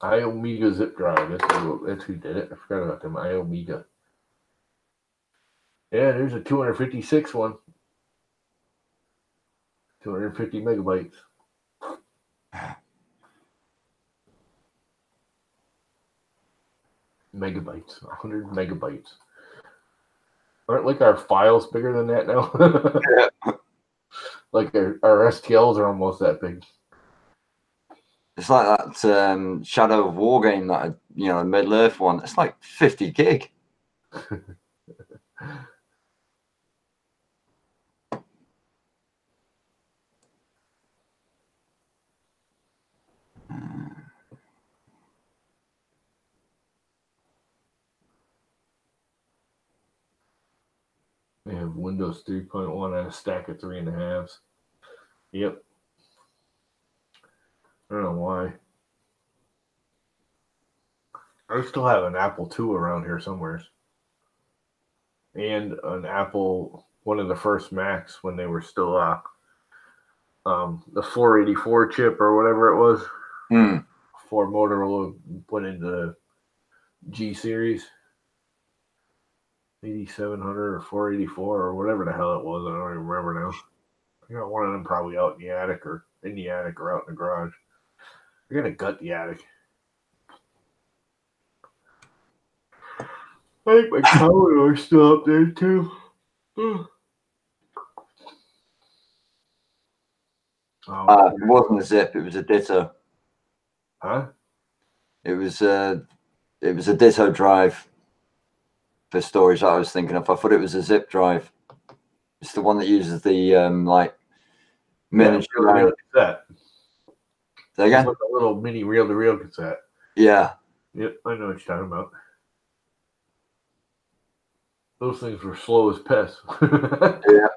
iOmega zip drive. That's who did it. I forgot about them. iOmega. Yeah, there's a 256 one. 250 megabytes. Megabytes. 100 megabytes. Aren't like our files bigger than that now? Yeah. Like our STLs are almost that big. It's like that Shadow of War game that Middle Earth one. It's like 50 gig. They have Windows 3.1 and a stack of 3.5s. Yep. I don't know why. I still have an Apple II around here somewhere, and an Apple, one of the first Macs when they were still the 484 chip or whatever it was. Before Motorola went into G series, 8700 or 484 or whatever the hell it was. I don't even remember now. I got one of them probably out in the attic or out in the garage. You're gonna gut the attic. I think my Commodore's still up there too. It wasn't a zip, it was a Ditto. Huh? It was a Ditto drive for storage that I was thinking of. I thought it was a zip drive. It's the one that uses the like miniature reel cassette. Say again? It's like a little mini reel-to-reel cassette. Yeah. Yep, I know what you're talking about. Those things were slow as piss. Yeah.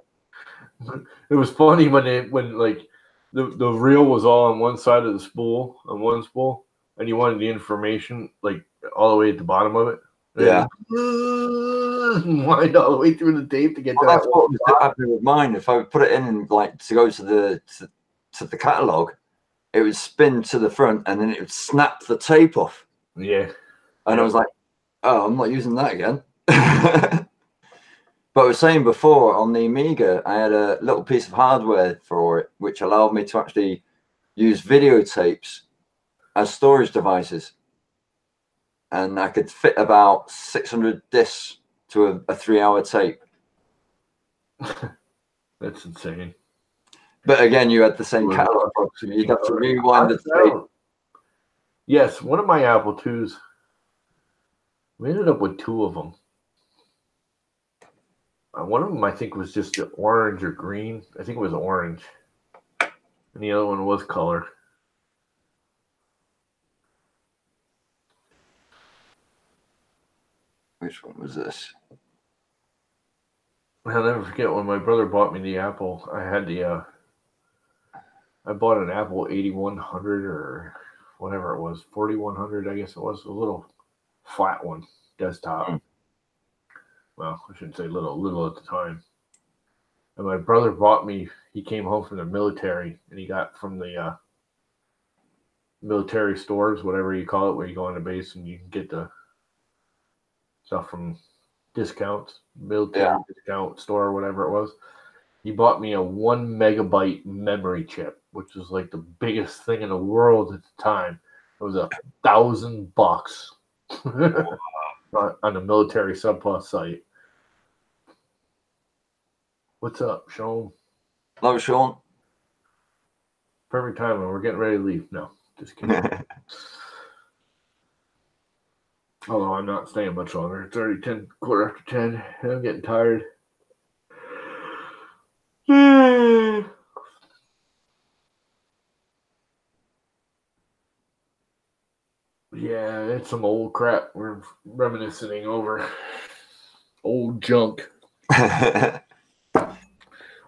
It was funny when like the reel was all on one side of the spool, on one spool, and you wanted the information like all the way at the bottom of it. Yeah. Wind all the way through the tape to get to That's that what one. was happening with mine. If I would put it in and like to go to the catalog, it would spin to the front and then it would snap the tape off. Yeah. And I was like, oh, I'm not using that again. But I was saying before on the Amiga, I had a little piece of hardware for it, which allowed me to actually use videotapes as storage devices. And I could fit about 600 discs to a 3-hour tape. That's insane. But again, you had the same catalog, so you'd have to rewind the tape. Yes, one of my Apple IIs, we ended up with 2 of them. One of them, I think, was just orange or green. I think it was orange. And the other one was color. Which one was this? I'll never forget when my brother bought me the Apple. I bought an Apple 8100 or whatever it was, 4100, I guess it was, a little flat one, desktop. Well, I shouldn't say little at the time. And my brother bought me, he came home from the military, and he got from the military stores, whatever you call it, where you go on the base and you can get the stuff from discounts, military discount store, whatever it was. He bought me a 1 megabyte memory chip, which was like the biggest thing in the world at the time. It was $1,000 on a military surplus site. What's up, Sean? Hello, Sean. Perfect time when we're getting ready to leave. No, just kidding. Although I'm not staying much longer. It's already 10:15. I'm getting tired. Yeah, it's some old crap we're reminiscing over. Old junk.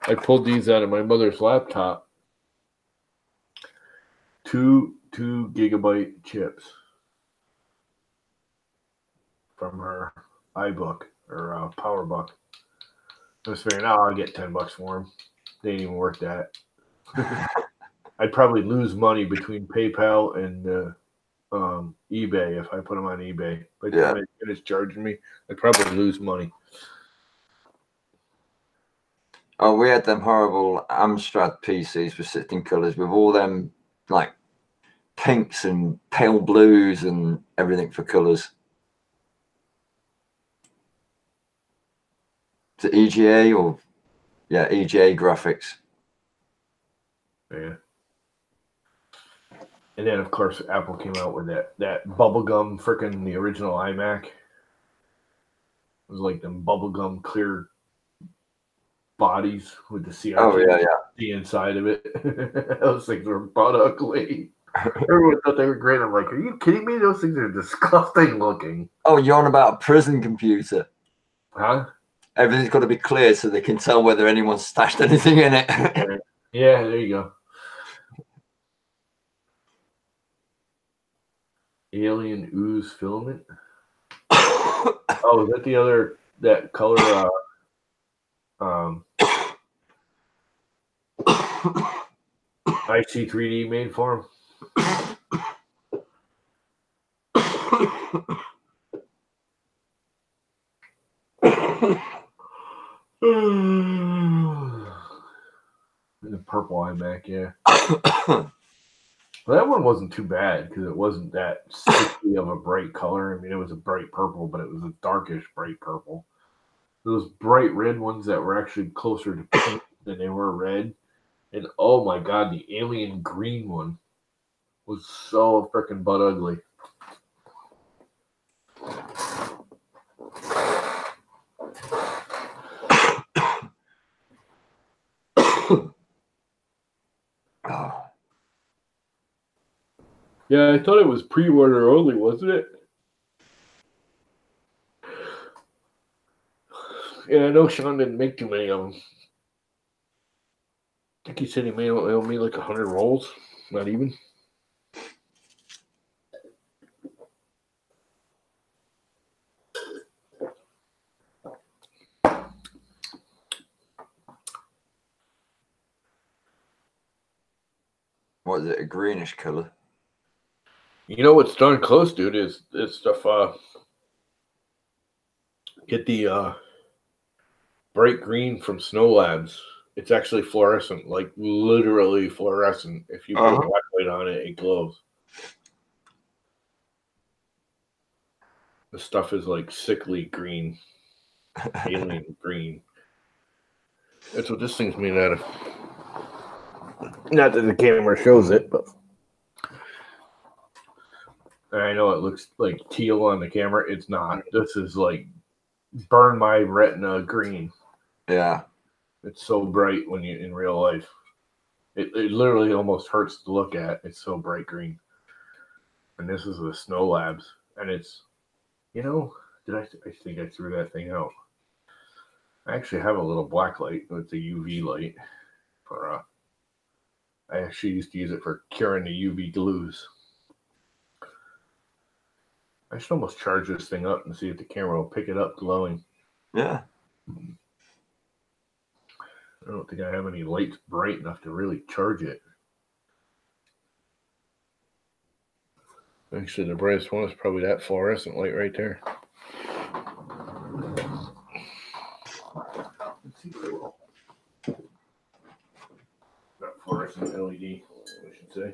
I pulled these out of my mother's laptop. 2 gigabyte chips from her iBook or PowerBook. I was figuring, I'll get $10 for them. They ain't even worth that. I'd probably lose money between PayPal and eBay if I put them on eBay. By the time they finish charging me, I'd probably lose money. Oh, we had them horrible Amstrad PCs with sifting colours with all them like pinks and pale blues and everything for colours. Is it EGA or EGA graphics? Yeah. And then of course Apple came out with that bubblegum freaking the original iMac. It was like them bubblegum clear bodies with the CRT the inside of it. Those things were butt ugly. Everyone thought they were great. I'm like, are you kidding me? Those things are disgusting looking. Oh, you're on about a prison computer. Huh? Everything's got to be clear so they can tell whether anyone's stashed anything in it. Yeah, there you go. Alien ooze filament. Oh, is that the other that color? IC3D made for him. The purple iMac, yeah. Well, that one wasn't too bad because it wasn't that sickly of a bright color. I mean, it was a bright purple, but it was a darkish bright purple. Those bright red ones that were actually closer to pink than they were red. And oh my god, the alien green one was so freaking butt ugly. Oh. Yeah, I thought it was pre-order only, wasn't it? Yeah, I know Sean didn't make too many of them. I think he said he made like 100 rolls. Not even. What is it? A greenish color? You know what's darn close, dude, is this stuff. Get the bright green from Snow Labs. It's actually fluorescent, like literally fluorescent. If you put a black light on it, it glows. The stuff is like sickly green, alien green. That's what this thing's made out of. Not that the camera shows it, but I know it looks like teal on the camera. It's not. This is like burn my retina green. Yeah. It's so bright when you in real life. It literally almost hurts to look at. It's so bright green. And this is with Snow Labs. And it's, you know, I think I threw that thing out. I actually have a little black light with the UV light. For I actually used to use it for curing the UV glues. I should almost charge this thing up and see if the camera will pick it up glowing. Yeah. I don't think I have any lights bright enough to really charge it. Actually, the brightest one is probably that fluorescent light right there. Let's see very well. Not fluorescent LED, I should say.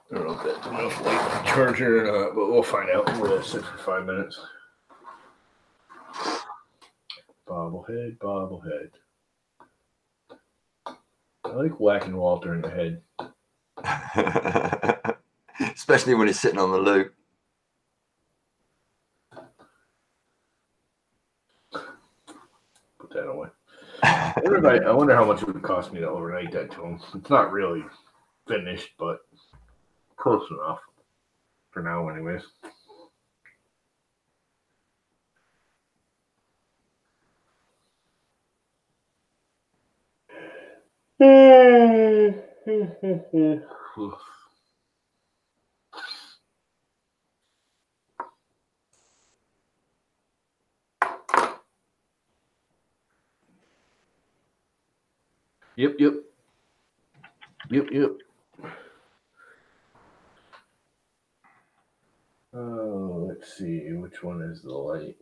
I don't know if that's enough light to charge it or not, but we'll find out. We're going to sit for 5 minutes. Bobblehead, bobblehead. I like whacking Walter in the head. Especially when he's sitting on the loop. Put that away. I wonder how much it would cost me to overnight that to him. It's not really finished, but close enough for now, anyways. Yep. Oh, let's see. Which one is the light?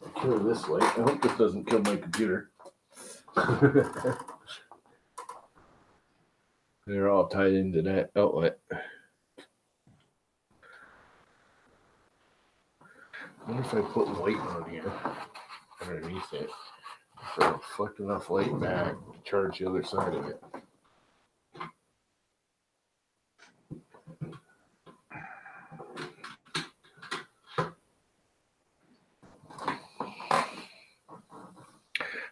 I'll kill this light. I hope this doesn't kill my computer. They're all tied into that outlet. I wonder if I put light on here underneath it. So it'll reflect enough light back to charge the other side of it.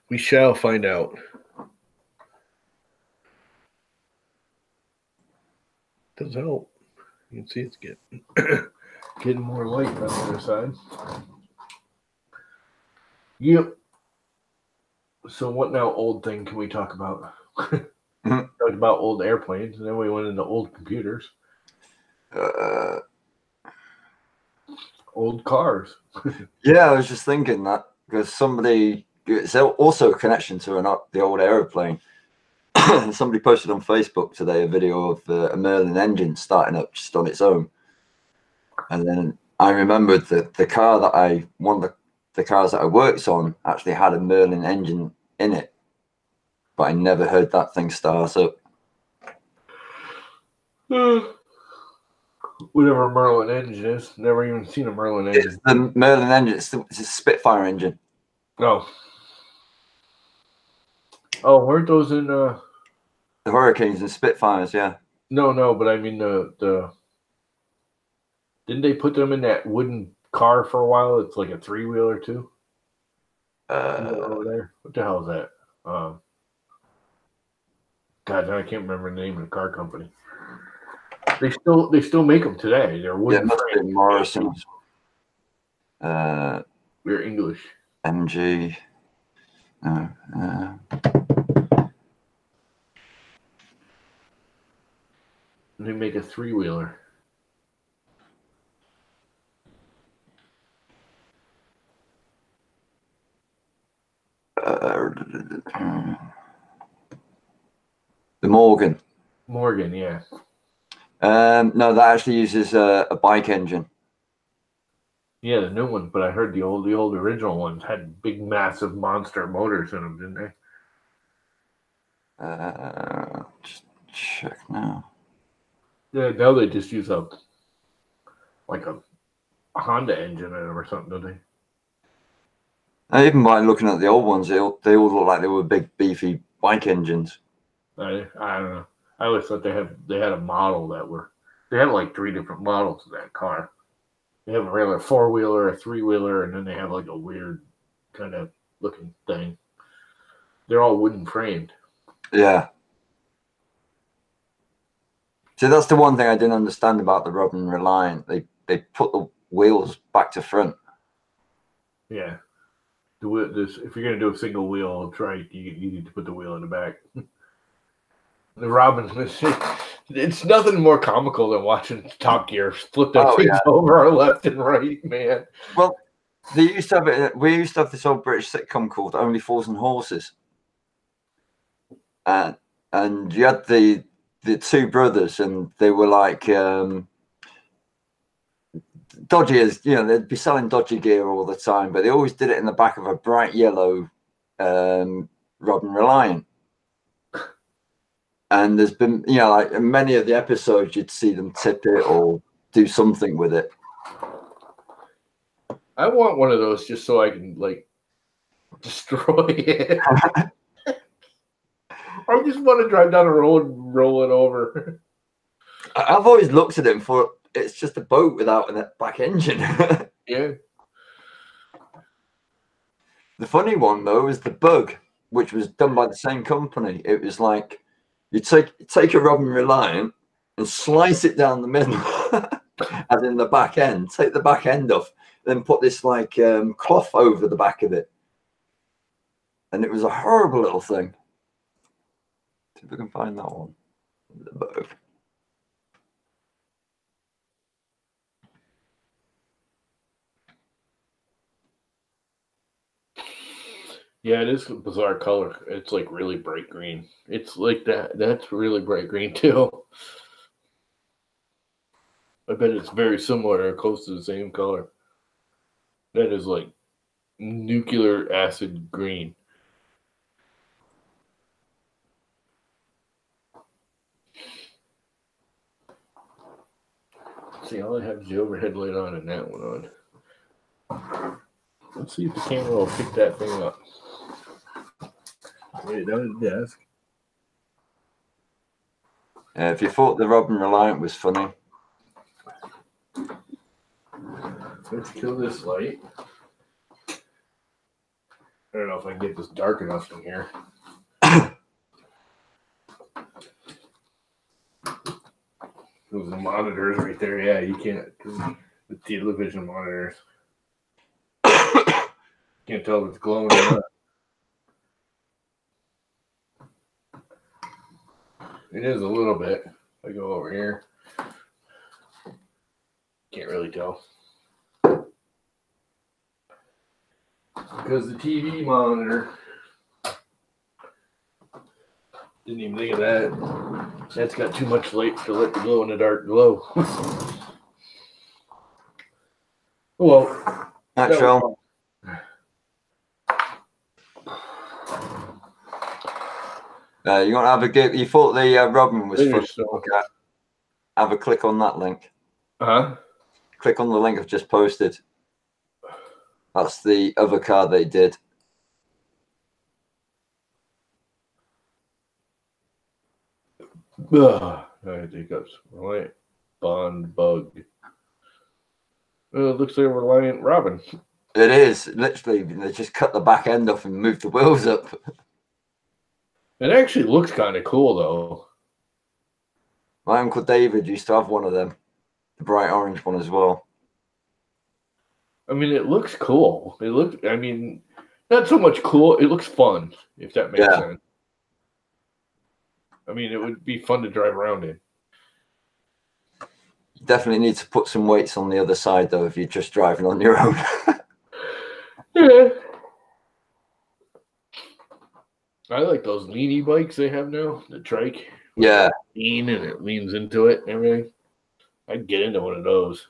We shall find out. does help. You can see it's getting getting more light on the other side. Yep. So what now old thing can we talk about? Talked about old airplanes, and then we went into old computers. Old cars. Yeah, I was just thinking that because it's also a connection to the old aeroplane. Somebody posted on Facebook today a video of a Merlin engine starting up just on its own. And then I remembered that one of the cars that I worked on actually had a Merlin engine in it, but I never heard that thing start up. Whatever a Merlin engine is. Never even seen a Merlin engine. It's the Merlin engine. It's a Spitfire engine. Oh. Oh, weren't those in The Hurricanes and Spitfires, yeah. No, but I mean the didn't they put them in that wooden car for a while? It's like a 3-wheeler too. Over there. What the hell is that? God, I can't remember the name of the car company. They still make them today. They're wooden. Yeah, it must be Morrison's. We're English. MG. They make a 3-wheeler. The Morgan. Morgan, yeah. No, that actually uses a bike engine. Yeah, the new one, but I heard the old original ones had big, massive monster motors in them, didn't they? Just check now. Yeah, now they just use a Honda engine in them or something, don't they? Even by looking at the old ones, they all look like they were big, beefy bike engines. I don't know. I always thought they had a model they have like 3 different models of that car. They have a regular 4-wheeler, a 3-wheeler, and then they have like a weird kind of looking thing. They're all wooden framed. Yeah. See, that's the one thing I didn't understand about the Robin Reliant. They put the wheels back to front. Yeah. If you're gonna do a single wheel, it's right. You need to put the wheel in the back. The Robin, it's nothing more comical than watching Top Gear flip that thing over left and right, man. Well, we used to have this old British sitcom called Only Fools and Horses, and you had the 2 brothers, and they were like dodgy as they'd be selling dodgy gear all the time, but they always did it in the back of a bright yellow Robin Reliant. And there's been, like in many of the episodes, you'd see them tip it or do something with it. I want one of those just so I can destroy it. I just want to drive down a road and roll it over. I've always looked at it for it's just a boat without a back engine. Yeah. The funny one though is the Bug, which was done by the same company. It was like you take a Robin Reliant and slice it down the middle, as in the back end. Take the back end off, then put this cloth over the back of it, and it was a horrible little thing. See if we can find that one. The Bug. Yeah, it is a bizarre color. It's like really bright green. It's like that. That's really bright green too. I bet it's very similar or close to the same color. That is like nuclear acid green. See, all I have is the overhead light on and that one on. Let's see if the camera will pick that thing up. Wait, down the desk. If you thought the Robin Reliant was funny, let's kill this light. I don't know if I can get this dark enough in here. It was those the monitors right there. Yeah, you can't. The television monitors. Can't tell if it's glowing or not. It is a little bit. I go over here. Can't really tell. Because the TV monitor. Didn't even think of that. That's got too much light to let the glow in the dark glow. Well, Right, Sean. You want to have a go? You thought the Robin was fun to look at? Have a click on that link. Click on the link I've just posted. That's the other car they did. I think that's right. Bond bug. It looks like a Reliant Robin. It is literally. They just cut the back end off and moved the wheels up. It actually looks kind of cool, though. My Uncle David used to have one of them, the bright orange one as well. I mean, it looks cool. It looks, I mean, not so much cool. It looks fun, if that makes sense. I mean, it would be fun to drive around in. Definitely need to put some weights on the other side, though, if you're just driving on your own. Yeah. I like those leany bikes they have now, the trike. Yeah. Lean and it leans into it and everything. I'd get into one of those.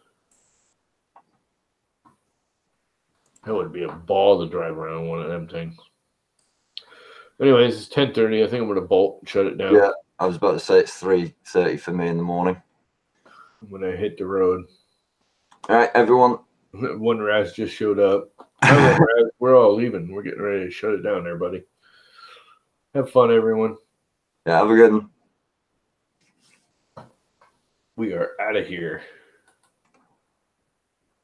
That would be a ball to drive around one of them things. Anyways, it's 10:30. I think I'm going to bolt and shut it down. Yeah, I was about to say it's 3:30 for me in the morning. When I hit the road. All right, everyone. One Raz just showed up. Raz, we're all leaving. We're getting ready to shut it down there, buddy. Have fun, everyone. Yeah, have a good one. We are out of here.